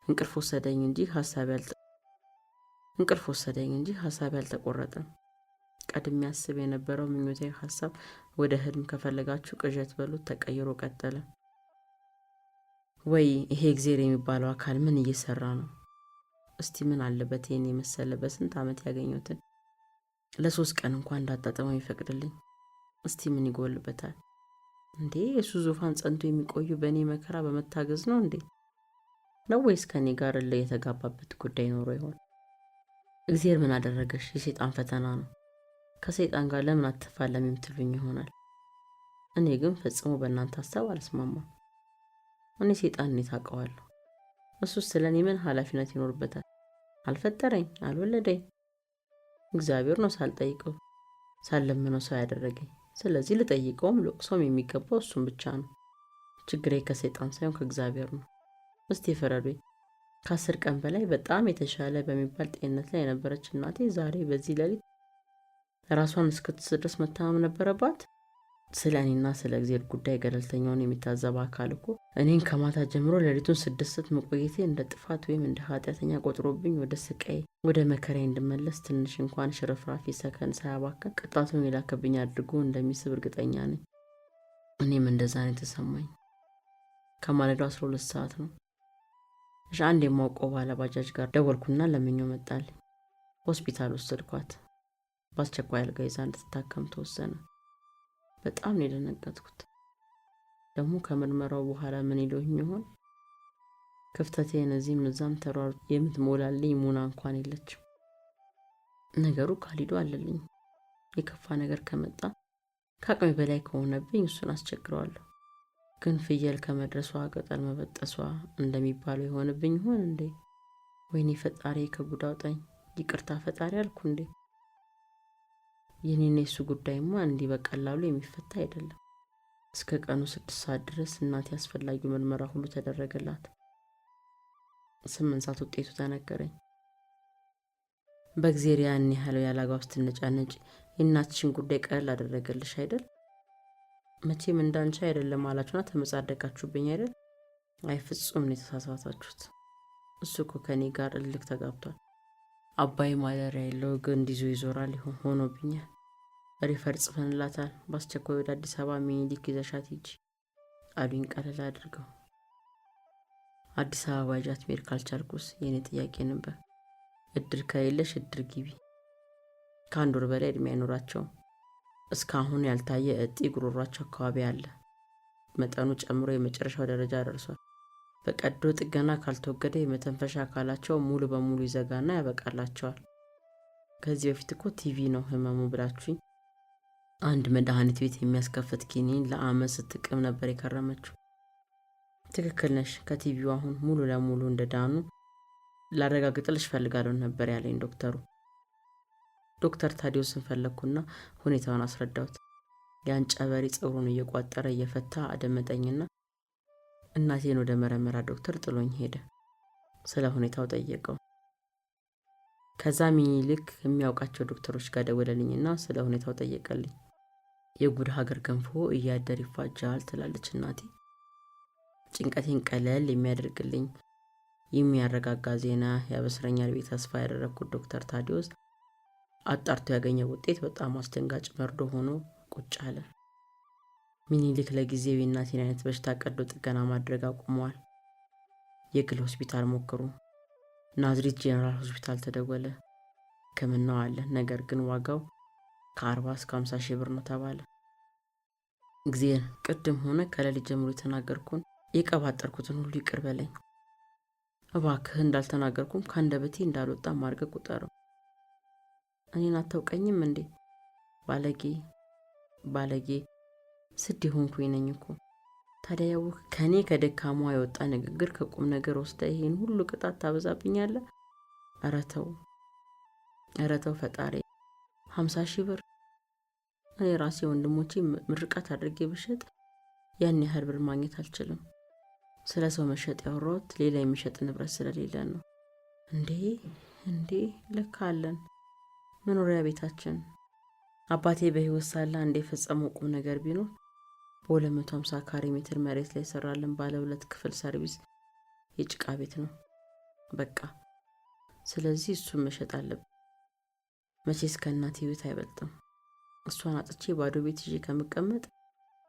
እንቅልፍ ወሰደኝ እንጂ ሐሳብ ያልተቆረጠም። ቀድሜ ያስብ የነበረው ምኞቴ ሐሳብ ወደ ህልም ከፈለጋችሁ ቅዠት በሉት ተቀይሮ ቀጠለ። ወይ ይሄ እግዚአብሔር የሚባለው አካል ምን እየሰራ ነው? እስቲ ምን አለበት ይሄን የመሰለ በስንት ዓመት ያገኘሁትን ለ3 ቀን እንኳን እንዳጣጣመው ይፈቅድልኝ? እስቲ ምን ይጎልበታል እንዴ? የሱ ዙፋን ጸንቶ የሚቆዩ በእኔ መከራ በመታገዝ ነው እንዴ? ነው ወይስ ከኔ ጋር የተጋባበት ጉዳይ ኖሮ ይሆን? እግዚአብሔር ምን አደረገሽ? የሰይጣን ፈተና ነው። ከሰይጣን ጋር ለምን አትፋለሚም ትሉኝ ይሆናል። እኔ ግን ፈጽሞ በእናንተ ሐሳብ አልስማማም። እኔ ሰይጣን ታውቀዋለሁ። እሱስ ስለኔ ምን ኃላፊነት ይኖርበታል? አልፈጠረኝ፣ አልወለደኝ። እግዚአብሔር ነው ሳልጠይቀው ሳልለምነው ሰው ያደረገኝ። ስለዚህ ልጠይቀውም ልወቅሰውም የሚገባው እሱን ብቻ ነው። ችግሬ ከሰይጣን ሳይሆን ከእግዚአብሔር ነው። እስቲ ፍረዱኝ። ከ10 ቀን በላይ በጣም የተሻለ በሚባል ጤንነት ላይ የነበረች እናቴ ዛሬ በዚህ ሌሊት ራሷን እስክትስት ድረስ መታመም ነበረባት? ስለ እኔና ስለ እግዚአብሔር ጉዳይ ገለልተኛውን የሚታዘብ አካል እኮ እኔን ከማታ ጀምሮ ሌሊቱን 6 ሰዓት መቆየቴ እንደ ጥፋት ወይም እንደ ኃጢአተኛ ቆጥሮብኝ ወደ ስቃይ ወደ መከራዬ እንድመለስ ትንሽ እንኳን ሽርፍራፊ ሰከን ሳያባክን ቅጣቱን የላከብኝ አድርጎ እንደሚስብ እርግጠኛ ነኝ። እኔም እንደዛ ነው የተሰማኝ። ከማለዳው 12 ሰዓት ነው። አንድ የማውቀው ባለ ባጃጅ ጋር ደወልኩና ለምኜው መጣልኝ። ሆስፒታል ወሰድኳት። በአስቸኳይ አልጋ ይዛ እንድትታከም ተወሰነ። በጣም ነው የደነገጥኩት። ደግሞ ከምርመራው በኋላ ምን ይለውኝ ይሆን? ክፍተቴን እዚህም እዛም ተሯሩጥ የምትሞላልኝ ሙና እንኳን የለችም። ነገሩ ካሊዶ አለልኝ። የከፋ ነገር ከመጣ ከአቅሜ በላይ ከሆነብኝ እሱን አስቸግረዋለሁ። ግን ፍየል ከመድረሷ ቅጠል መበጠሷ እንደሚባለው የሆነብኝ ይሆን እንዴ? ወይኔ ፈጣሪ ከጉድ አውጣኝ። ይቅርታ ፈጣሪ አልኩ እንዴ? የኔና የሱ ጉዳይማ እንዲህ በቀላሉ የሚፈታ አይደለም። እስከ ቀኑ 6 ሰዓት ድረስ እናቴ አስፈላጊው ምርመራ ሁሉ ተደረገላት። 8 ሰዓት ውጤቱ ተነገረኝ። በእግዚአብሔር ያን ያህል ያላጋው ስትነጫነጭ የእናትሽን ጉዳይ ቀለል አደረገልሽ አይደል? መቼም እንዳንቺ አይደለም አላችሁና ተመጻደቃችሁብኝ አይደል? አይ ፍጹም ነው የተሳሳታችሁት። እሱ እኮ ከኔ ጋር እልክ ተጋብቷል። አባይ ማደሪያ የለው ግንድ ይዞ ይዞራል ሆኖብኛል። ሪፈር ጽፈንላታል። በአስቸኳይ ወደ አዲስ አበባ ሚኒሊክ ይዘሻት ሂጂ አሉኝ ቀለል አድርገው። አዲስ አበባ ይዣት መሄድ ካልቻልኩስ የኔ ጥያቄ ነበር። እድር ከሌለሽ እድር ግቢ። ከ1 ወር በላይ እድሜ አይኖራቸውም። እስካሁን ያልታየ እጢ ጉሮሯቸው አካባቢ አለ። መጠኑ ጨምሮ የመጨረሻው ደረጃ ደርሷል። በቀዶ ጥገና ካልተወገደ የመተንፈሻ አካላቸው ሙሉ በሙሉ ይዘጋና ያበቃላቸዋል። ከዚህ በፊት እኮ ቲቪ ነው ህመሙ ብላችሁኝ አንድ መድኃኒት ቤት የሚያስከፍት ኪኒን ለአመት ስትቅም ነበር የከረመችው። ትክክል ነሽ። ከቲቪው አሁን ሙሉ ለሙሉ እንደዳኑ ላረጋግጥልሽ ፈልጋለሁ ነበር ያለኝ ዶክተሩ። ዶክተር ታዲዮስን ፈለግኩና ሁኔታውን አስረዳሁት። ያን ጨበሪ ፀጉሩን እየቋጠረ እየፈታ አደመጠኝና እናቴን ወደ መረመራ ዶክተር ጥሎኝ ሄደ። ስለ ሁኔታው ጠየቀው። ከዛ ሚኒሊክ የሚያውቃቸው ዶክተሮች ጋር ደወለልኝና ስለ ሁኔታው ጠየቀልኝ። የጉድ ሀገር ገንፎ እያደር ይፋጃል ትላለች እናቴ። ጭንቀቴን ቀለል የሚያደርግልኝ የሚያረጋጋ ዜና ያበስረኛል ቤት ተስፋ ያደረኩት ዶክተር ታዲዮስ አጣርቶ ያገኘው ውጤት በጣም አስደንጋጭ መርዶ ሆኖ ቁጭ አለ። ሚኒሊክ ለጊዜው የእናቴን አይነት በሽታ ቀዶ ጥገና ማድረግ አቁመዋል። የግል ሆስፒታል ሞክሩ። ናዝሬት ጄኔራል ሆስፒታል ተደወለ። ሕክምናው አለ፣ ነገር ግን ዋጋው ከ40 እስከ 50 ሺህ ብር ነው ተባለ። እግዚአብሔር ቅድም ሆነ ከሌሊት ጀምሮ የተናገርኩን የቀባጠርኩትን ሁሉ ይቅር በለኝ እባክህ። እንዳልተናገርኩም ከአንደበቴ እንዳልወጣ ማርገ ቁጠረው። እኔን አታውቀኝም እንዴ? ባለጌ ስድ ሆንኩኝ ነኝ እኮ። ታዲያ ያውቅ ከኔ ከደካሟ የወጣ ንግግር ከቁም ነገር ወስደ ይሄን ሁሉ ቅጣት ታበዛብኛለህ? ኧረ ተው ፈጣሪ። 50 ሺህ ብር እኔ ራሴ ወንድሞቼ ምርቃት አድርጌ ብሸጥ ያን ያህል ብር ማግኘት አልችልም። ስለ ሰው መሸጥ ያወራሁት ሌላ የሚሸጥ ንብረት ስለሌለ ነው። እንዴ ለካ አለን መኖሪያ ቤታችን። አባቴ በህይወት ሳለ አንድ የፈጸመው ቁም ነገር ቢኖር በ250 ካሬ ሜትር መሬት ላይ ሰራልን ባለ 2 ክፍል ሰርቪስ የጭቃ ቤት ነው። በቃ ስለዚህ እሱን መሸጥ አለብን። መቼስ ከእናቴ ቤት አይበልጥም። እሷን አጥቼ ባዶ ቤት ይዤ ከምቀመጥ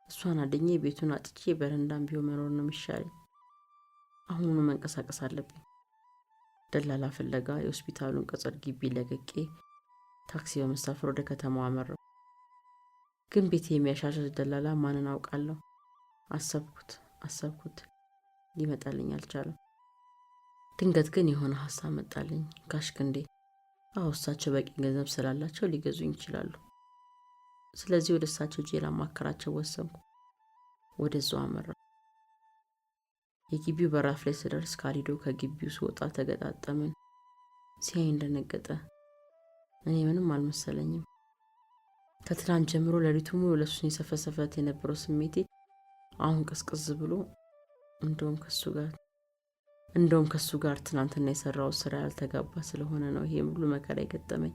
እሷን አድኜ ቤቱን አጥቼ በረንዳም ቢሆን መኖር ነው የሚሻለኝ። አሁኑኑ መንቀሳቀስ አለብኝ። ደላላ ፍለጋ የሆስፒታሉን ቅጽር ግቢ ለቅቄ ታክሲ በመሳፈር ወደ ከተማዋ አመራሁ። ግን ቤት የሚያሻሽል ደላላ ማንን አውቃለሁ? አሰብኩት ሊመጣልኝ አልቻለም። ድንገት ግን የሆነ ሐሳብ መጣልኝ። ጋሽ ክንዴ እሳቸው በቂ ገንዘብ ስላላቸው ሊገዙኝ ይችላሉ። ስለዚህ ወደ እሳቸው ሄጄ ላማከራቸው ወሰንኩ። ወደዛው አመራሁ። የግቢው በራፍ ላይ ስደርስ ካሊዶ ከግቢው ሲወጣ ተገጣጠምን። ሲያየኝ ደነገጠ። እኔ ምንም አልመሰለኝም። ከትላንት ጀምሮ ሌሊቱ ሙሉ ለሱን የሰፈሰፈት የነበረው ስሜቴ አሁን ቀዝቅዝ ብሎ እንደውም ከሱ ጋር ትናንትና የሰራው ስራ ያልተጋባ ስለሆነ ነው ይሄ ሁሉ መከራ የገጠመኝ።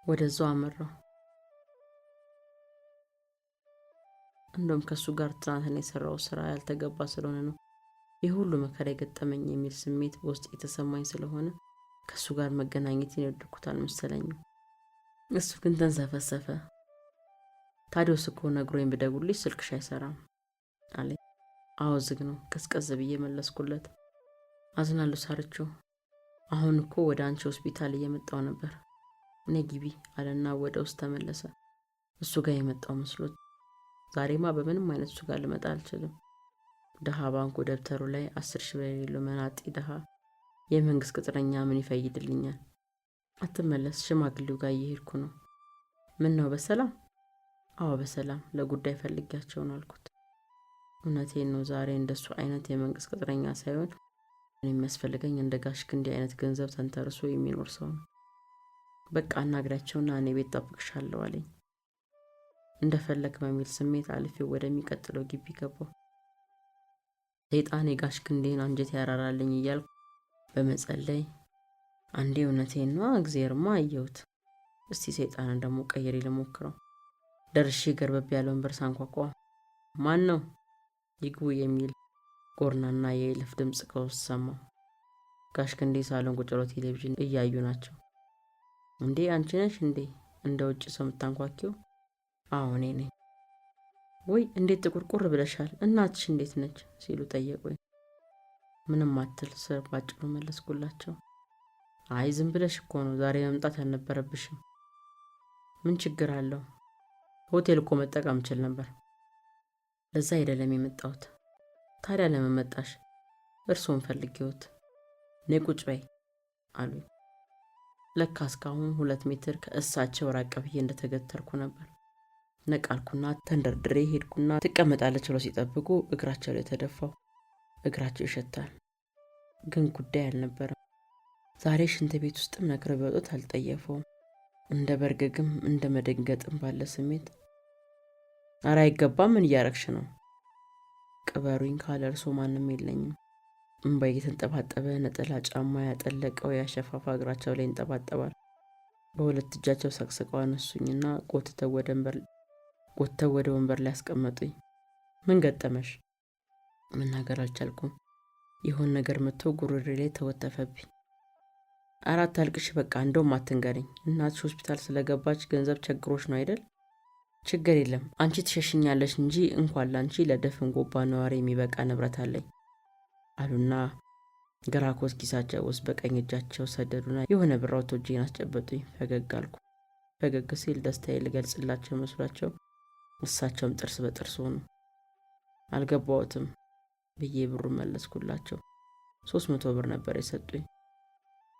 ወደዛው አመራሁ። እንደውም ከሱ ጋር ትናንትና የሰራው ስራ ያልተጋባ ስለሆነ ነው ይሄ ሁሉ መከራ የገጠመኝ የሚል ስሜት በውስጥ የተሰማኝ ስለሆነ ከሱ ጋር መገናኘትን የወደድኩት አልመሰለኝም። እሱ ግን ተንሰፈሰፈ። ታዲያስ እኮ ነግሮኝ ብደውልልሽ ስልክሽ አይሰራም አለኝ። አዎ ዝግ ነው፣ ቀዝቀዝ ብዬ መለስኩለት። አዝናለሁ ሳርቾ፣ አሁን እኮ ወደ አንቺ ሆስፒታል እየመጣው ነበር። እኔ ግቢ አለና ወደ ውስጥ ተመለሰ። እሱ ጋር የመጣው መስሎት ዛሬማ በምንም አይነት እሱ ጋር ልመጣ አልችልም። ደሃ ባንኩ ደብተሩ ላይ 10 ሺህ ብር የሌለው መናጢ ደሃ የመንግስት ቅጥረኛ ምን ይፈይድልኛል? አትመለስ፣ ሽማግሌው ጋር እየሄድኩ ነው። ምን ነው በሰላም? አዎ በሰላም፣ ለጉዳይ ፈልጊያቸው ነው አልኩት። እውነቴን ነው። ዛሬ እንደሱ አይነት የመንግስት ቅጥረኛ ሳይሆን እኔ የሚያስፈልገኝ እንደ ጋሽ ክንዴ አይነት ገንዘብ ተንተርሶ የሚኖር ሰው ነው። በቃ አናግራቸውና እኔ ቤት ጠብቅሻለሁ አለኝ። እንደፈለክ በሚል ስሜት አልፌው ወደሚቀጥለው ግቢ ገባሁ። ሰይጣን የጋሽ ክንዴን አንጀት ያራራልኝ እያልኩ በመጸለይ አንዴ እውነቴን ነው እግዚአብሔርማ አየሁት፣ እስቲ ሰይጣንን ደግሞ ቀይሬ ልሞክረው። ደርሼ ገርበብ ያለውን በር ሳንኳኳ ማን ነው ይግቡ የሚል ጎርናና የእልፍ ድምጽ ከውስጥ ሰማሁ። ጋሽ ክንዴ ሳሎን ቁጭ ብለው ቴሌቪዥን እያዩ ናቸው። እንዴ አንቺ ነሽ እንዴ እንደ ውጭ ሰው የምታንኳኪው? አዎ እኔ ነኝ። ወይ እንዴት ጥቁርቁር ብለሻል፣ እናትሽ እንዴት ነች ሲሉ ጠየቁኝ። ምንም አትል ስር ባጭሩ መለስኩላቸው። አይ ዝም ብለሽ እኮ ነው፣ ዛሬ መምጣት አልነበረብሽም። ምን ችግር አለው? ሆቴል እኮ መጠቀም እችል ነበር። ለዛ አይደለም የመጣሁት። ታዲያ ለምን መጣሽ? እርስዎን ፈልጌዎት። ነይ ቁጭ በይ አሉኝ። ለካ እስካሁን 2 ሜትር ከእሳቸው ራቅ ብዬ እንደተገተርኩ ነበር። ነቃልኩና ተንደርድሬ ሄድኩና ትቀመጣለች ብለው ሲጠብቁ እግራቸው ላይ ተደፋው። እግራቸው ይሸታል፣ ግን ጉዳይ አልነበረም። ዛሬ ሽንት ቤት ውስጥም ነክረው ቢወጡት አልጠየፈውም። እንደ በርገግም እንደ መደንገጥም ባለ ስሜት ኧረ አይገባም፣ ምን እያረግሽ ነው? ቅበሩኝ፣ ካለ እርሶ ማንም የለኝም። እምባ እየተንጠባጠበ ነጠላ ጫማ ያጠለቀው ያሸፋፋ እግራቸው ላይ እንጠባጠባል። በሁለት እጃቸው ሰቅስቀው አነሱኝና ጎትተው ወደ ወንበር ላይ አስቀመጡኝ። ምን ገጠመሽ? መናገር አልቻልኩም። ይሆን ነገር መጥቶ ጉሮሬ ላይ ተወተፈብኝ። አራት አልቅሽ፣ በቃ እንደውም አትንገሪኝ። እናትሽ ሆስፒታል ስለገባች ገንዘብ ቸግሮሽ ነው አይደል? ችግር የለም፣ አንቺ ትሸሽኛለሽ እንጂ እንኳን ላንቺ ለደፍን ጎባ ነዋሪ የሚበቃ ንብረት አለኝ አሉና ግራ ኮት ኪሳቸው ውስጥ በቀኝ እጃቸው ሰደዱና የሆነ ብር አውጥተው እጄን አስጨበጡኝ። ፈገግ አልኩ። ፈገግ ሲል ደስታዬ ልገልጽላቸው መስሏቸው እሳቸውም ጥርስ በጥርስ ሆኑ። አልገባዎትም ብዬ ብሩን መለስኩላቸው። 300 ብር ነበር የሰጡኝ።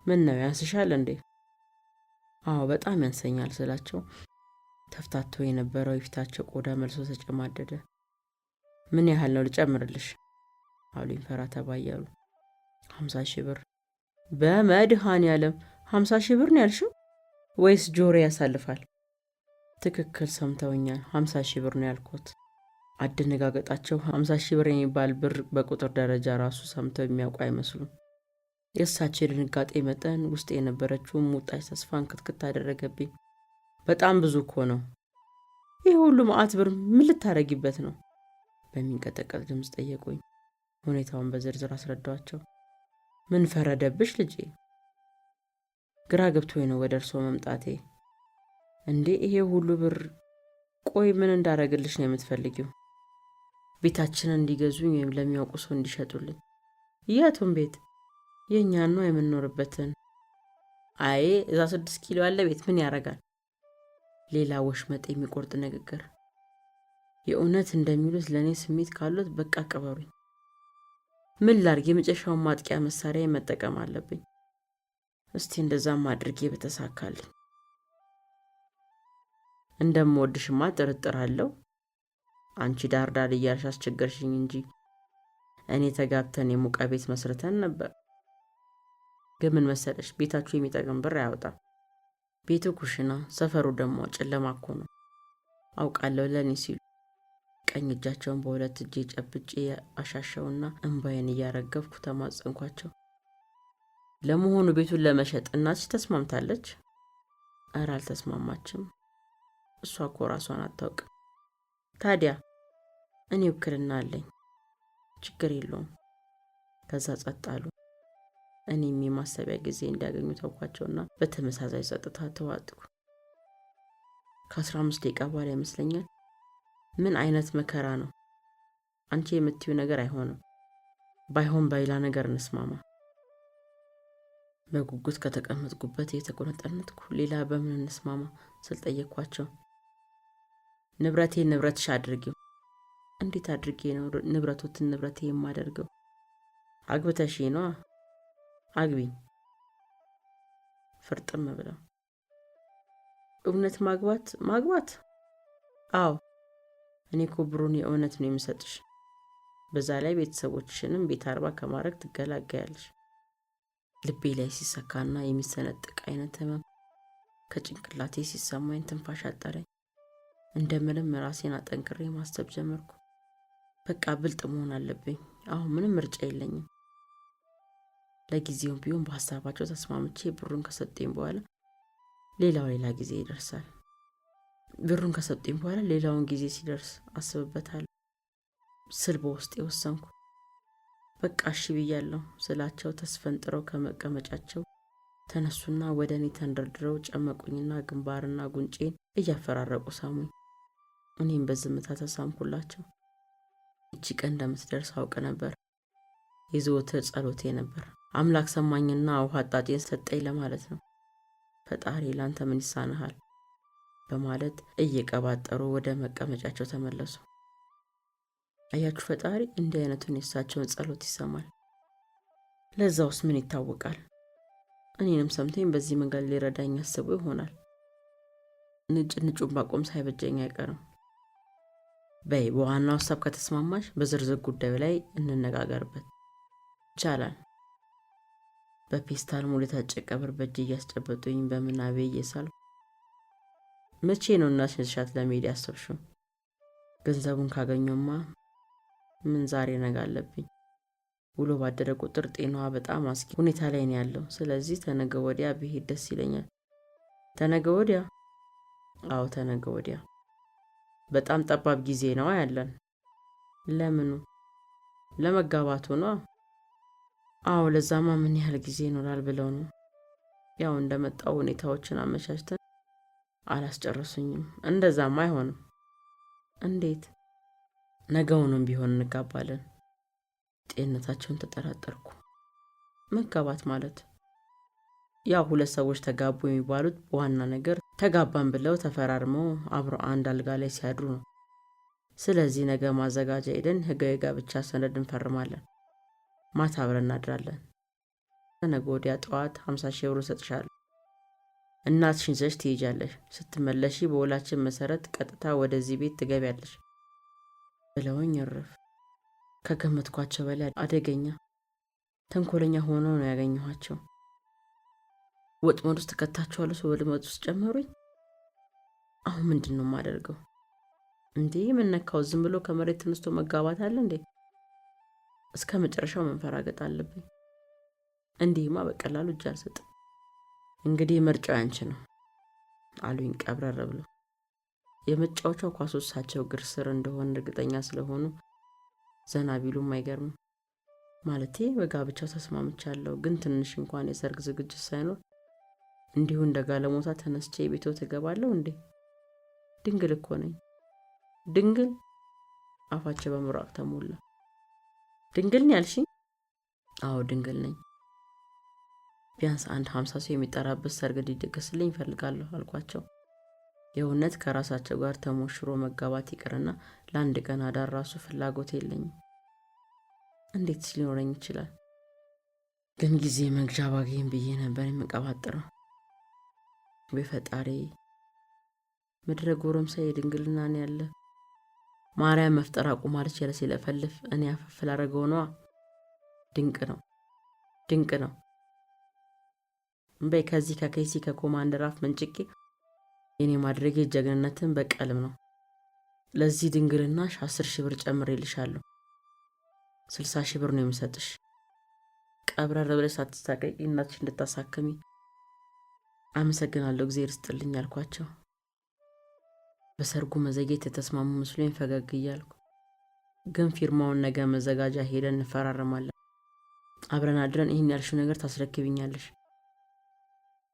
ምን ነው ያንስሻል እንዴ? አዎ በጣም ያንሰኛል ስላቸው ተፍታቶ የነበረው የፊታቸው ቆዳ መልሶ ተጨማደደ። ምን ያህል ነው ልጨምርልሽ አሉኝ ፈራ ተባ እያሉ። 50 ሺህ ብር። በመድኃኔዓለም 50 ሺህ ብር ነው ያልሽው ወይስ ጆሮ ያሳልፋል? ትክክል ሰምተውኛል። 50 ሺህ ብር ነው ያልኩት። አደነጋገጣቸው 50 ሺህ ብር የሚባል ብር በቁጥር ደረጃ ራሱ ሰምተው የሚያውቁ አይመስሉም። የእሳቸው የድንጋጤ መጠን ውስጥ የነበረችውን ሙጣች ተስፋን ክትክት አደረገብኝ። በጣም ብዙ እኮ ነው። ይህ ሁሉ መዓት ብር ምን ልታረጊበት ነው? በሚንቀጠቀጥ ድምፅ ጠየቁኝ። ሁኔታውን በዝርዝር አስረዳቸው። ምን ፈረደብሽ ልጄ? ግራ ገብቶኝ ነው ወደ እርሶ መምጣቴ። እንዴ ይሄ ሁሉ ብር ቆይ ምን እንዳረግልሽ ነው የምትፈልጊው? ቤታችንን እንዲገዙኝ ወይም ለሚያውቁ ሰው እንዲሸጡልኝ? የቱን ቤት? የእኛን ነው የምንኖርበትን። አይ እዛ 6 ኪሎ ያለ ቤት ምን ያረጋል? ሌላ ወሽመጥ የሚቆርጥ ንግግር። የእውነት እንደሚሉት ለእኔ ስሜት ካሉት በቃ ቅበሩኝ። ምን ላርግ? የመጨረሻውን ማጥቂያ መሳሪያ መጠቀም አለብኝ። እስቲ እንደዛም አድርጌ በተሳካልኝ። እንደምወድሽማ ጥርጥር አለው። አንቺ ዳርዳር እያልሽ አስቸገርሽኝ እንጂ እኔ ተጋብተን የሙቃ ቤት መስርተን ነበር። ግን ምን መሰለሽ ቤታችሁ የሚጠቅም ብር አያወጣም። ቤቱ ኩሽና፣ ሰፈሩ ደግሞ ጨለማ እኮ ነው። አውቃለሁ ለኔ ሲሉ ቀኝ እጃቸውን በሁለት እጄ ጨብጬ አሻሸውና እንባዬን እያረገፍኩ ተማጸንኳቸው። ለመሆኑ ቤቱን ለመሸጥ እናትሽ ተስማምታለች? ኧረ አልተስማማችም። እሷ እኮ ራሷን አታውቅም። ታዲያ እኔ ውክልና አለኝ፣ ችግር የለውም። ከዛ ጸጥ አሉ። እኔም የማሰቢያ ጊዜ እንዲያገኙ ተውኳቸውና በተመሳሳይ ጸጥታ ተዋጥኩ። ከ15 ደቂቃ በኋላ ይመስለኛል ምን አይነት መከራ ነው? አንቺ የምትዩ ነገር አይሆንም። ባይሆን በሌላ ነገር እንስማማ። በጉጉት ከተቀመጥኩበት የተቆነጠነጥኩ ሌላ በምን እንስማማ ስል ጠየቅኳቸው። ንብረቴን ንብረትሽ አድርጊው። እንዴት አድርጌ ነው ንብረቶትን ንብረቴ የማደርገው? አግብተሽ ነዋ። አግቢኝ። ፍርጥም ብለው እውነት ማግባት? አዎ እኔ እኮ ብሩን የእውነት ነው የምሰጥሽ። በዛ ላይ ቤተሰቦችሽንም ቤት አርባ ከማድረግ ትገላገያለሽ። ልቤ ላይ ሲሰካና የሚሰነጥቅ አይነት ህመም ከጭንቅላቴ ሲሰማኝ ትንፋሽ አጠረኝ። እንደምንም ራሴን አጠንክሬ ማሰብ ጀመርኩ። በቃ ብልጥ መሆን አለብኝ። አሁን ምንም ምርጫ የለኝም። ለጊዜውም ቢሆን በሐሳባቸው ተስማምቼ ብሩን ከሰጠኝ በኋላ ሌላ ጊዜ ይደርሳል። ብሩን ከሰጠኝ በኋላ ሌላውን ጊዜ ሲደርስ አስብበታለሁ ስል በውስጤ ወሰንኩ። በቃ እሺ ብያለሁ ስላቸው ተስፈንጥረው ከመቀመጫቸው ተነሱና ወደ እኔ ተንደርድረው ጨመቁኝና ግንባርና ጉንጬን እያፈራረቁ ሳሙኝ። እኔም በዝምታ ተሳምኩላቸው። እቺ ቀን እንደምትደርስ አውቅ ነበር። የዘወትር ጸሎቴ ነበር አምላክ ሰማኝና ውሃ አጣጤን ሰጠኝ ለማለት ነው። ፈጣሪ ላንተ ምን ይሳነሃል በማለት እየቀባጠሩ ወደ መቀመጫቸው ተመለሱ። አያችሁ ፈጣሪ እንዲህ አይነቱን የእሳቸውን ጸሎት ይሰማል። ለዛውስ ምን ይታወቃል? እኔንም ሰምተኝ በዚህ መንገድ ሊረዳኝ አስቦ ይሆናል። ንጩን ባቆም ሳይበጀኝ አይቀርም። በይ በዋናው ሐሳብ ከተስማማሽ በዝርዝር ጉዳዩ ላይ እንነጋገርበት። ይቻላል። በፔስታል ሙሉ የታጨቀ ብር በእጄ እያስጨበጡኝ በምናቤ እየሳልኩ መቼ ነው እናትሽን ለመሄድ ያሰብሽው? ገንዘቡን ካገኘሁማ ምን ዛሬ ነገ አለብኝ። ውሎ ባደረ ቁጥር ጤናዋ በጣም አስጊ ሁኔታ ላይ ነው ያለው። ስለዚህ ተነገ ወዲያ ብሄድ ደስ ይለኛል። ተነገ ወዲያ? አዎ ተነገ ወዲያ። በጣም ጠባብ ጊዜ ነው ያለን። ለምኑ? ለመጋባቱ ነው። አዎ ለዛማ ምን ያህል ጊዜ ይኖራል ብለው ነው። ያው እንደመጣው ሁኔታዎችን አመቻችተን አላስጨረሱኝም። እንደዛማ አይሆንም። እንዴት? ነገውንም ቢሆን እንጋባለን። ጤንነታቸውን ተጠራጠርኩ። መጋባት ማለት ያው ሁለት ሰዎች ተጋቡ የሚባሉት በዋና ነገር ተጋባን ብለው ተፈራርመው አብረው አንድ አልጋ ላይ ሲያድሩ ነው። ስለዚህ ነገ ማዘጋጃ ሄደን ህጋዊ ጋብቻ ሰነድ እንፈርማለን። ማታ አብረን እናድራለን። ነገ ወዲያ ጠዋት 50,000 ብር እሰጥሻለሁ። እናትሽን ይዘሽ ትሄጃለሽ። ስትመለሺ በውላችን መሰረት ቀጥታ ወደዚህ ቤት ትገቢያለሽ ብለውኝ እረፍ። ከገመትኳቸው በላይ አደገኛ ተንኮለኛ ሆነው ነው ያገኘኋቸው። ወጥመድ ውስጥ ከታቸዋለሁ። ሰው ወጥመድ ውስጥ ጨመሩኝ። አሁን ምንድን ነው የማደርገው? እንዴ ምን ነካው? ዝም ብሎ ከመሬት ተነስቶ መጋባት አለ እንዴ? እስከ መጨረሻው መንፈራገጥ አለብኝ። እንዲህማ በቀላሉ እጅ አልሰጥም። እንግዲህ ምርጫው ያንቺ ነው አሉኝ ቀብረር ብለው። የመጫወቻው ኳሶች እሳቸው እግር ስር እንደሆነ እርግጠኛ ስለሆኑ ዘና ቢሉም አይገርምም። ማለቴ በጋብቻው ተስማምቻለሁ፣ ግን ትንሽ እንኳን የሰርግ ዝግጅት ሳይኖር እንዲሁ እንደ ጋለሞታ ተነስቼ ቤቶ ትገባለሁ እንዴ? ድንግል እኮ ነኝ። ድንግል? አፋቸው በምራቅ ተሞላ። ድንግል ነው ያልሽኝ? አዎ ድንግል ነኝ። ቢያንስ 50 ሰው የሚጠራበት ሰርግ እንዲደገስልኝ እፈልጋለሁ አልኳቸው። የእውነት ከራሳቸው ጋር ተሞሽሮ መጋባት ይቅርና ለአንድ ቀን አዳር ራሱ ፍላጎት የለኝም። እንዴትስ ሊኖረኝ ይችላል? ግን ጊዜ መግዣ ባገኝ ብዬ ነበር የምቀባጥረው። በፈጣሪ ምድረ ጎረምሳ የድንግልና ነው ያለ። ማርያም መፍጠር አቁማለች ያለ ሲለፈልፍ እኔ አፈፍል አረገው ነው። ድንቅ ነው፣ ድንቅ ነው። በይ ከዚህ ከከይሲ ከኮማንደር አፍ መንጭቄ የኔ ማድረጌ ጀግንነትን በቀልም ነው። ለዚህ ድንግልናሽ 10,000 ብር ጨምሬልሻለሁ። 60,000 ብር ነው የምሰጥሽ። ቀብረር ብለሽ ሳትሳቀቂ እናትሽ እንድታሳክሚ። አመሰግናለሁ፣ እግዚአብሔር ይስጥልኝ አልኳቸው። በሰርጉ መዘግየት የተስማሙ መስሎኝ ፈገግ እያልኩ፣ ግን ፊርማውን ነገ መዘጋጃ ሄደን እንፈራረማለን። አብረን አድረን ይህን ያልሽው ነገር ታስረክብኛለሽ።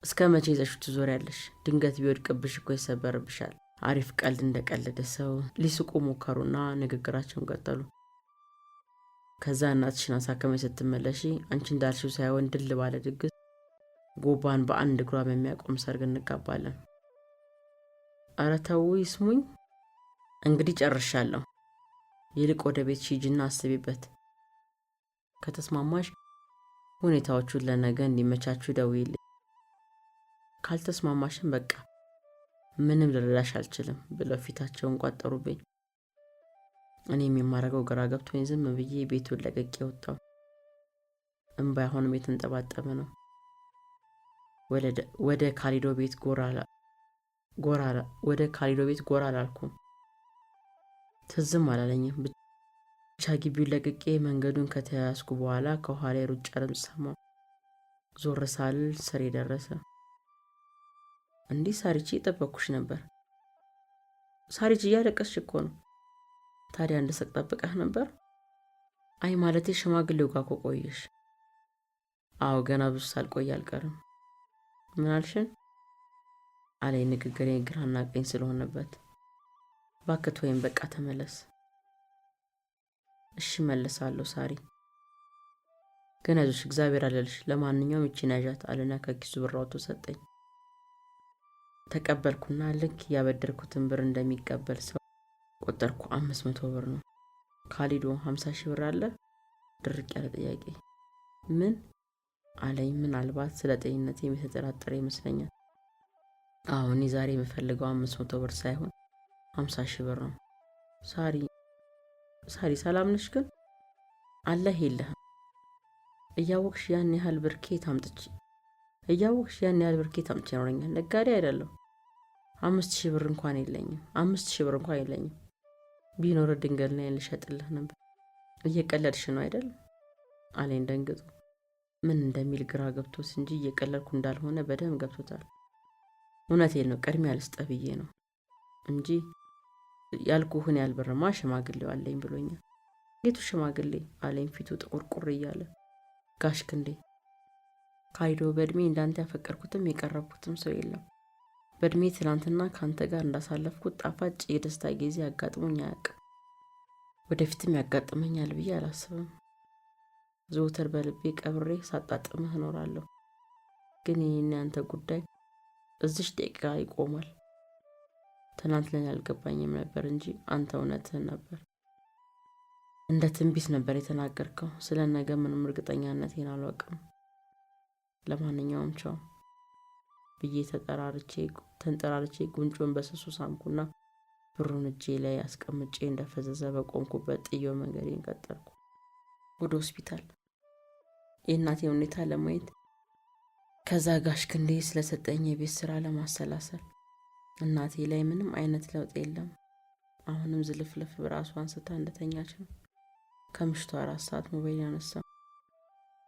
እስከ መቼ ይዘሽው ትዞሪያለሽ? ድንገት ቢወድቅብሽ እኮ ይሰበርብሻል። አሪፍ ቀልድ እንደቀለደ ሰው ሊስቁ ሞከሩና ንግግራቸውን ቀጠሉ። ከዛ እናትሽን አሳከመኝ ስትመለሺ አንቺ እንዳልሽው ሳይሆን ድል ባለ ድግስ ጎባን በአንድ እግሯ በሚያቆም ሰርግ እንጋባለን። ኧረ ተው ይስሙኝ። እንግዲህ ጨርሻለሁ። ይልቅ ወደ ቤት ሂጂና አስቢበት። ከተስማማሽ ሁኔታዎቹን ለነገ እንዲመቻቹ ደውይልኝ። ካልተስማማሽን በቃ ምንም ልረዳሽ አልችልም ብለው ፊታቸውን ቋጠሩብኝ። እኔም የማረገው ግራ ገብቶኝ ዝም ብዬ ቤቱን ለቅቄ ወጣሁ። እንባ አሁንም የተንጠባጠበ ነው። ወደ ካሊዶ ቤት ጎራ አላልኩም። ትዝም አላለኝም። ብቻ ግቢውን ለቅቄ መንገዱን ከተያያዝኩ በኋላ ከኋላ የሩጫ ድምፅ ሰማሁ። ዞር ሳል ስሬ ደረሰ። እንዲህ ሳሪቺ ጠበቅኩሽ ነበር። ሳሪቺ እያለቀስሽ እኮ ነው። ታዲያ እንደሰቅ ጠብቀህ ነበር? አይ ማለቴ ሽማግሌው ጋር ቆየሽ? አዎ ገና ብዙ ሳልቆይ አልቀርም። ምን አልሽን? አለኝ ንግግሬ ግራና ቀኝ ስለሆነበት። ባክት ወይም በቃ ተመለስ። እሺ መለሳለሁ ሳሪ፣ ግን አይዞሽ እግዚአብሔር አለልሽ። ለማንኛውም እቺን ያዣት አለና ከኪሱ ብር አውጥቶ ሰጠኝ። ተቀበልኩና ልክ ያበደርኩትን ብር እንደሚቀበል ሰው ቆጠርኩ። 500 ብር ነው። ካሊዶ 50,000 ብር አለ? ድርቅ ያለ ጥያቄ። ምን አለኝ። ምናልባት ስለ ጤንነቴ የተጠራጠረ ይመስለኛል። አሁን ዛሬ የምፈልገው 500 ብር ሳይሆን 50,000 ብር ነው። ሳሪ ሰላም ነሽ? ግን አለህ የለህም? እያወቅሽ ያን ያህል ብር ከየት አምጥቼ ይኖረኛል? ነጋዴ አይደለሁ። 5,000 ብር እንኳን የለኝም። ቢኖር ድንገል ላይ ልሸጥልህ ነበር። እየቀለድሽ ነው አይደል? አለኝ ደንግጦ። ምን እንደሚል ግራ ገብቶት እንጂ እየቀለድኩ እንዳልሆነ በደንብ ገብቶታል። እውነቴን ነው፣ ቅድሚያ ልስጥህ ብዬ ነው እንጂ ያልኩህን ያህል ብርማ ሽማግሌው አለኝ ብሎኛል። ጌቱ ሽማግሌ አለኝ ፊቱ ጥቁርቁር እያለ። ጋሽ ክንዴ። ካሊዶ፣ በእድሜ እንዳንተ ያፈቀርኩትም የቀረብኩትም ሰው የለም። በእድሜ ትናንትና ካንተ ጋር እንዳሳለፍኩት ጣፋጭ የደስታ ጊዜ አጋጥሞኝ አያውቅም። ወደፊትም ያጋጥመኛል ብዬ አላስብም። ዘወትር በልቤ ቀብሬ ሳጣጥምህ እኖራለሁ። ግን ይህን ያንተ ጉዳይ እዚሽ ደቂቃ ይቆማል። ትናንት ለኔ አልገባኝም ነበር እንጂ አንተ እውነትህን ነበር። እንደ ትንቢት ነበር የተናገርከው። ስለ ነገ ምንም እርግጠኛነቴን አላውቅም። ለማንኛውም ቻው ብዬ ተንጠራርቼ ጉንጩን በስሱ ሳምኩና ብሩን እጄ ላይ አስቀምጬ እንደፈዘዘ በቆምኩበት ጥዬው መንገዴን ቀጠልኩ ወደ ሆስፒታል። የእናቴን ሁኔታ ለማየት ከዛ ጋሽ ክንዴ ስለሰጠኝ የቤት ስራ ለማሰላሰል። እናቴ ላይ ምንም አይነት ለውጥ የለም። አሁንም ዝልፍልፍ በራሷ አንስታ እንደተኛች ነው። ከምሽቱ 4 ሰዓት ሞባይል ያነሳው።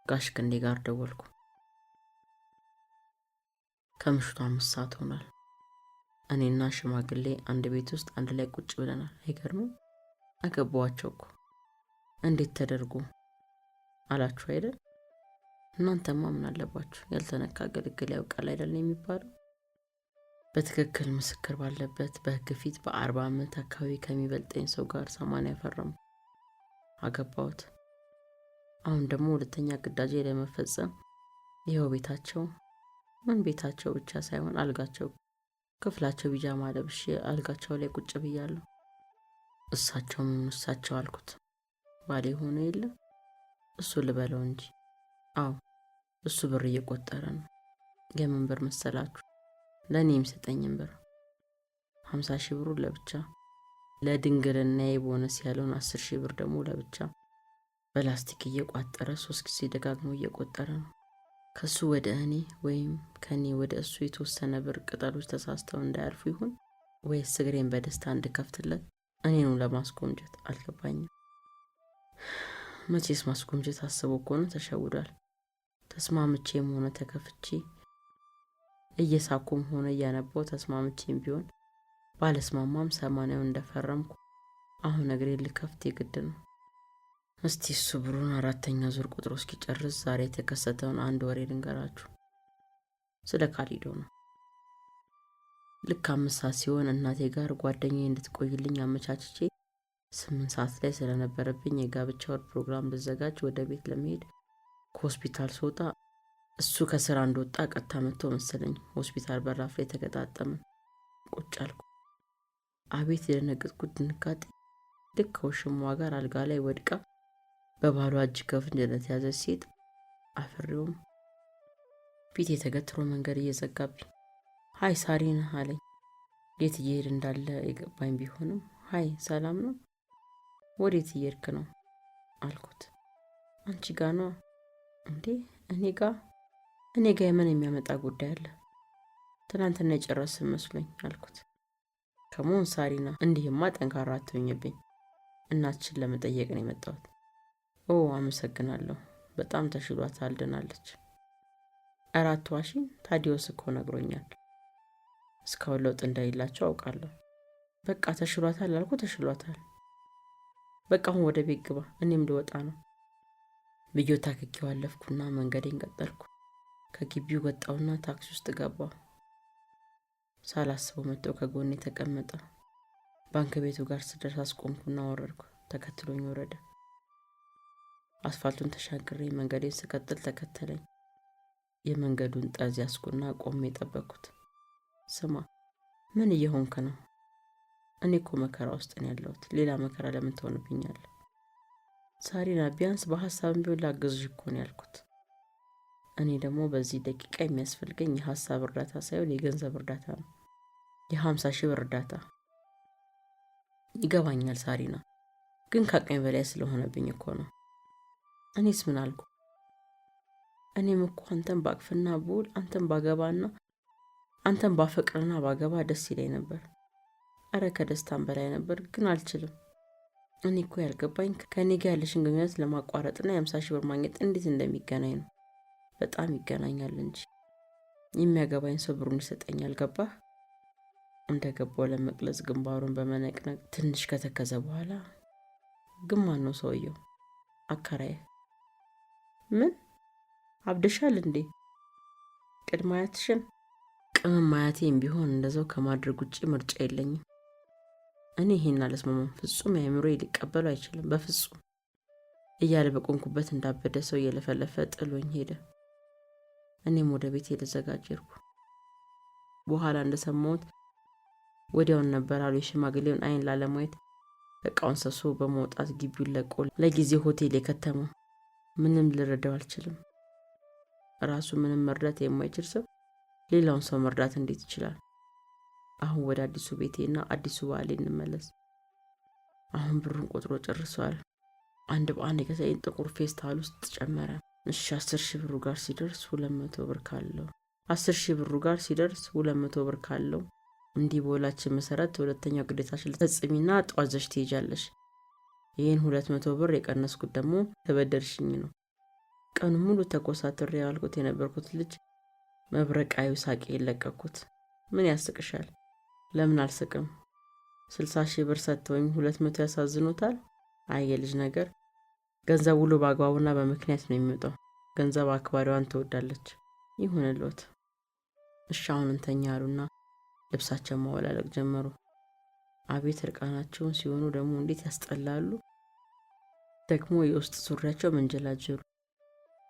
ጋሽ ክንዴ ጋር ደወልኩ። ከምሽቱ 5 ሰዓት ሆኗል። እኔና ሽማግሌ አንድ ቤት ውስጥ አንድ ላይ ቁጭ ብለናል። አይገርምም? አገባዋቸው እኮ። እንዴት ተደርጎ አላችሁ አይደል? እናንተማ ምን አለባችሁ? ያልተነካ ግልግል ያውቃል አይደል የሚባለው? በትክክል ምስክር ባለበት በሕግ ፊት በ40 ዓመት አካባቢ ከሚበልጠኝ ሰው ጋር 80 ፈረሙ። አገባሁት። አሁን ደግሞ ሁለተኛ ግዳጄ ለመፈጸም ይኸው ቤታቸው፣ ምን ቤታቸው ብቻ ሳይሆን አልጋቸው፣ ክፍላቸው ቢጃማ ለብሼ አልጋቸው ላይ ቁጭ ብያለሁ። እሳቸው አልኩት። ባሌ ሆኖ የለ እሱ ልበለው እንጂ። አዎ እሱ ብር እየቆጠረ ነው። የምን ብር መሰላችሁ? ለእኔ የሚሰጠኝን ብር 50,000 ብሩ ለብቻ፣ ለድንግልና ቦነስ ያለውን 10,000 ብር ደግሞ ለብቻ በላስቲክ እየቋጠረ 3 ጊዜ ደጋግሞ እየቆጠረ ነው። ከሱ ወደ እኔ ወይም ከኔ ወደ እሱ የተወሰነ ብር ቅጠሎች ተሳስተው እንዳያልፉ ይሁን ወይስ እግሬን በደስታ እንድከፍትለት እኔኑ ለማስጎምጀት አልገባኝም። መቼስ ማስጎምጀት አስቦ ከሆነ ተሸውዷል። ተስማምቼም ሆነ ተከፍቼ እየሳኩም ሆነ እያነባው ተስማምቼም ቢሆን ባለስማማም 80 እንደፈረምኩ አሁን እግሬን ልከፍት የግድ ነው። እስቲ እሱ ብሩን 4ኛ ዙር ቁጥሩ እስኪጨርስ ዛሬ የተከሰተውን አንድ ወሬ ልንገራችሁ። ስለ ካሊዶ ነው። ልክ 5 ሰዓት ሲሆን እናቴ ጋር ጓደኛዬ እንድትቆይልኝ አመቻችቼ 8 ሰዓት ላይ ስለነበረብኝ የጋብቻ ወር ፕሮግራም ልዘጋጅ ወደ ቤት ለመሄድ ከሆስፒታል ስወጣ እሱ ከስራ እንደወጣ ቀጥታ መጥቶ መሰለኝ ሆስፒታል በራፍ ላይ ተገጣጠምን። ቁጭ አልኩ። አቤት የደነገጥኩት ድንጋጤ! ልክ ከውሽማዋ ጋር አልጋ ላይ ወድቃ በባሏ እጅ ከፍንጅ እንደተያዘች ሴት አፍሬውም ፊት የተገትሮ መንገድ እየዘጋብኝ ሃይ ሳሪ ነህ አለኝ። የት እየሄድ እንዳለ የገባኝ ቢሆንም ሃይ ሰላም ነው? ወዴት እየሄድክ ነው አልኩት። አንቺ ጋ ነው እንዴ? እኔ ጋ የምን የሚያመጣ ጉዳይ አለ? ትናንትና የጨረስን መስሎኝ አልኩት። ከመሆን ሳሪና እንዲህማ ጠንካራ አትሆኝብኝ። እናትሽን ለመጠየቅ ነው የመጣሁት። ኦ አመሰግናለሁ። በጣም ተሽሏታል፣ ድናለች። ኧረ አትዋሺኝ። ታዲዮስ እኮ ነግሮኛል። እስካሁን ለውጥ እንደሌላቸው አውቃለሁ። በቃ ተሽሏታል አልኩ። ተሽሏታል። በቃ አሁን ወደ ቤት ግባ፣ እኔም ልወጣ ነው ብዬ ታክኬው አለፍኩና መንገዴን ቀጠልኩ። ከግቢው ወጣውና ታክሲ ውስጥ ገባሁ። ሳላስበው መጥቶ ከጎኔ ተቀመጠ። ባንክ ቤቱ ጋር ስደርስ አስቆምኩና ወረድኩ። ተከትሎኝ ወረደ። አስፋልቱን ተሻግሬ መንገዴን ስቀጥል ተከተለኝ። የመንገዱን ጠርዝ ያስኩና ቆሜ ጠበቅኩት። ስማ፣ ምን እየሆንክ ነው? እኔ እኮ መከራ ውስጥ ነው ያለሁት። ሌላ መከራ ለምን ትሆንብኛለህ? ሳሪና፣ ቢያንስ በሐሳብም ቢሆን ላግዝሽ እኮ ነው ያልኩት። እኔ ደግሞ በዚህ ደቂቃ የሚያስፈልገኝ የሐሳብ እርዳታ ሳይሆን የገንዘብ እርዳታ ነው። የ50,000 ብር እርዳታ። ይገባኛል ሳሪና፣ ግን ከአቅሜ በላይ ስለሆነብኝ እኮ ነው። እኔስ ምን አልኩ? እኔም እኮ አንተን ባቅፍና ብውል፣ አንተን ባገባና አንተን ባፈቅርና ባገባ ደስ ይለኝ ነበር። አረ ከደስታም በላይ ነበር፣ ግን አልችልም። እኔ እኮ ያልገባኝ ከኔ ጋር ያለሽን ግንኙነት ለማቋረጥና የ50,000 ብር ማግኘት እንዴት እንደሚገናኝ ነው። በጣም ይገናኛል እንጂ የሚያገባኝ ሰው ብሩን ይሰጠኛል። ገባህ? እንደገባው ለመቅለጽ ግንባሩን በመነቅነቅ ትንሽ ከተከዘ በኋላ ግን ማን ነው ሰውየው? አከራዬ። ምን አብደሻል እንዴ? ቅድመ አያትሽን? ቅመም አያቴም ቢሆን እንደዛው ከማድረግ ውጪ ምርጫ የለኝም። እኔ ይሄን አልስማማም። ፍጹም የአእምሮዬ ሊቀበሉ አይችልም። በፍጹም እያለ በቆንኩበት እንዳበደ ሰው እየለፈለፈ ጥሎኝ ሄደ። እኔም ወደ ቤቴ ልዘጋጀርኩ። በኋላ እንደሰማሁት ወዲያውን ነበር አሉ የሽማግሌውን አይን ላለማየት እቃውን ሰብስቦ በመውጣት ግቢውን ለቆ ለጊዜው ሆቴል የከተመው። ምንም ልረዳው አልችልም። ራሱ ምንም መርዳት የማይችል ሰው ሌላውን ሰው መርዳት እንዴት ይችላል? አሁን ወደ አዲሱ ቤቴና አዲሱ ባሌ እንመለስ። አሁን ብሩን ቆጥሮ ጨርሷል። አንድ በአንድ የገዛኝ ጥቁር ፌስታል ውስጥ ጨመረ። እሺ 10,000 ብሩ ጋር ሲደርስ 200 ብር ካለው 10,000 ብሩ ጋር ሲደርስ 200 ብር ካለው እንዲህ በውላችን መሰረት ሁለተኛው ግዴታሽን ልትፈጽሚና ጠዋት ዘሽ ትሄጃለሽ። ይህን 200 ብር የቀነስኩት ደግሞ ተበደርሽኝ ነው። ቀኑ ሙሉ ተኮሳትሬ ያልኩት የነበርኩት ልጅ መብረቃዊ ሳቄ ለቀኩት። ምን ያስቅሻል? ለምን አልስቅም? 60,000 ብር ሰጥተውኝ 200 ያሳዝኑታል? አይ የልጅ ነገር። ገንዘብ ውሎ በአግባቡና በምክንያት ነው የሚመጣው። ገንዘብ አክባሪዋን ትወዳለች። ይሁንልዎት። እሺ አሁን እንተኛ አሉና ልብሳቸውን ማወላለቅ ጀመሩ። አቤት እርቃናቸውን ሲሆኑ ደግሞ እንዴት ያስጠላሉ። ደግሞ የውስጥ ሱሪያቸው መንጀላጀሉ።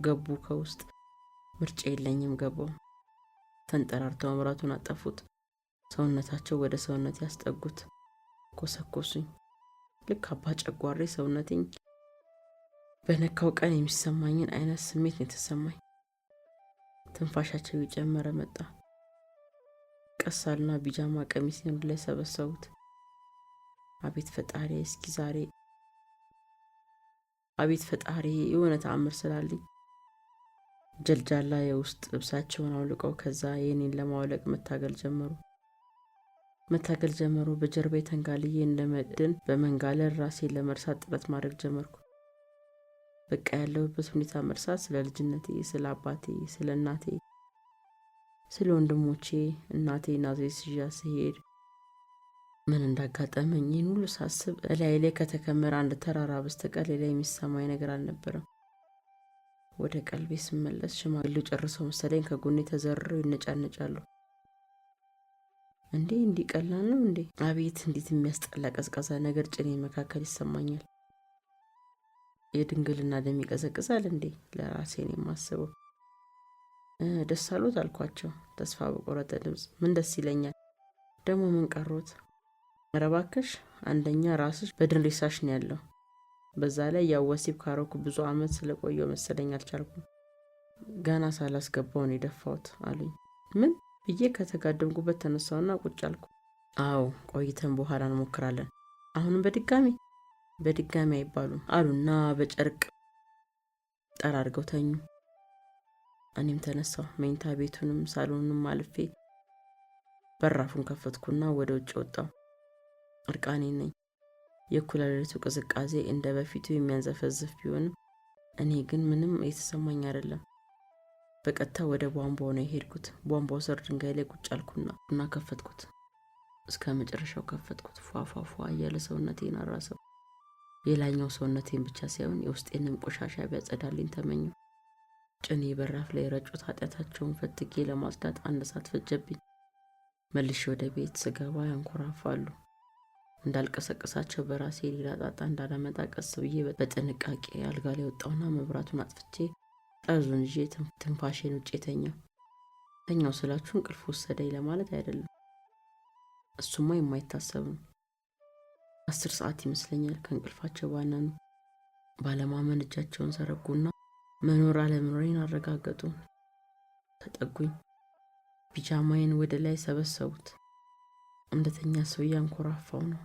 ገቡ ከውስጥ። ምርጫ የለኝም ገባው። ተንጠራርተው መብራቱን አጠፉት። ሰውነታቸው ወደ ሰውነት ያስጠጉት። ኮሰኮሱኝ። ልክ አባ ጨጓሬ ሰውነቴን በነካው ቀን የሚሰማኝን አይነት ስሜት ነው የተሰማኝ። ትንፋሻቸው እየጨመረ መጣ። ቀሳልና ቢጃማ ቀሚሴን ላይ ሰበሰቡት። አቤት ፈጣሪ እስኪ ዛሬ አቤት ፈጣሪ የሆነ ተአምር ስላለኝ። ጀልጃላ የውስጥ ልብሳቸውን አውልቀው ከዛ የኔን ለማውለቅ መታገል ጀመሩ። በጀርባዬ ተንጋልዬ እንደመድን በመንጋለል ራሴን ለመርሳት ጥረት ማድረግ ጀመርኩ። በቃ ያለሁበት ሁኔታ መርሳት፣ ስለ ልጅነቴ፣ ስለ አባቴ፣ ስለ እናቴ፣ ስለ ወንድሞቼ፣ እናቴ ናዝሬት ሲዣ ሲሄድ ምን እንዳጋጠመኝ ይህን ሁሉ ሳስብ እላይ ላይ ከተከመረ አንድ ተራራ በስተቀር ሌላ የሚሰማኝ ነገር አልነበረም። ወደ ቀልቤ ስመለስ ሽማግሌው ጨርሰው መሰለኝ ከጎኔ ተዘርረው ይነጫነጫሉ። እንዴ እንዲህ ቀላል ነው እንዴ? አቤት እንዴት የሚያስጠላ ቀዝቃዛ ነገር ጭኔ መካከል ይሰማኛል። የድንግልና ደም ይቀዘቅዛል እንዴ? ለራሴ ነው የማስበው። ደስ አሉት አልኳቸው ተስፋ በቆረጠ ድምፅ። ምን ደስ ይለኛል ደግሞ ምን ቀሮት? ኧረ እባክሽ አንደኛ ራስሽ በድን ሬሳሽ ነው ያለው። በዛ ላይ ያው ወሲብ ካረኩ ብዙ አመት ስለቆየው መሰለኝ አልቻልኩም። ገና ሳላስገባው ነው የደፋሁት አሉኝ። ምን ብዬ ከተጋደምኩበት ተነሳውና ቁጭ አልኩ። አዎ ቆይተን በኋላ እንሞክራለን። አሁንም በድጋሚ አይባሉም አሉና በጨርቅ ጠራርገው ተኙ። እኔም ተነሳው። መኝታ ቤቱንም ሳሎኑንም አልፌ በራፉን ከፈትኩና ወደ ውጭ ወጣሁ። እርቃኔ ነኝ። የእኩለ ሌሊቱ ቅዝቃዜ እንደ በፊቱ የሚያንዘፈዝፍ ቢሆንም እኔ ግን ምንም የተሰማኝ አይደለም። በቀጥታ ወደ ቧንቧው ነው የሄድኩት። ቧንቧው ስር ድንጋይ ላይ ቁጭ አልኩና ከፈትኩት። እስከ መጨረሻው ከፈትኩት። ፏፏፏ እያለ ሰውነቴን አራሰው። የላይኛው ሰውነቴን ብቻ ሳይሆን የውስጤንም ቆሻሻ ቢያጸዳልኝ ተመኘው። ጭኔ በራፍ ላይ ረጩት ኃጢአታቸውን ፈትጌ ለማጽዳት 1 ሰዓት ፈጀብኝ። መልሼ ወደ ቤት ስገባ ያንኮራፋሉ። እንዳልቀሰቀሳቸው በራሴ ሌላ ጣጣ እንዳላመጣ ቀስ ብዬ በጥንቃቄ አልጋ ላይ ወጣውና መብራቱን አጥፍቼ ጠርዙን ይዤ ትንፋሼን ውጭ ተኛው ስላችሁ እንቅልፍ ወሰደኝ ለማለት አይደለም። እሱማ የማይታሰብ ነው። 10 ሰዓት ይመስለኛል ከእንቅልፋቸው ባነኑ። ባለማመን እጃቸውን ዘረጉና መኖር አለመኖሬን አረጋገጡ። ተጠጉኝ። ፒጃማዬን ወደ ላይ ሰበሰቡት። እንደተኛ ሰው ያንኮራፋው ነው።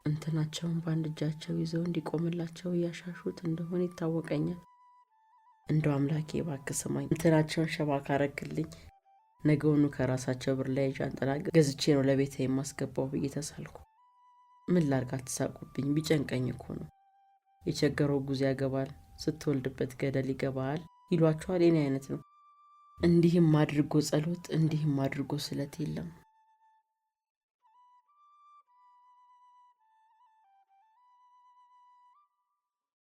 እንትናቸውን በአንድ እጃቸው ይዘው እንዲቆምላቸው እያሻሹት እንደሆነ ይታወቀኛል። እንደው አምላኬ እባክህ ስማኝ፣ እንትናቸውን ሸባ ካረግልኝ ነገውኑ ከራሳቸው ብር ላይ ጃንጥላ ገዝቼ ነው ለቤቴ የማስገባው ብዬ ተሳልኩ። ምን ላድርግ? አትሳቁብኝ፣ ቢጨንቀኝ እኮ ነው። የቸገረው ጉዝ ያገባል፣ ስትወልድበት ገደል ይገባል ይሏቸዋል። የኔ አይነት ነው። እንዲህም አድርጎ ጸሎት፣ እንዲህም አድርጎ ስለት የለም።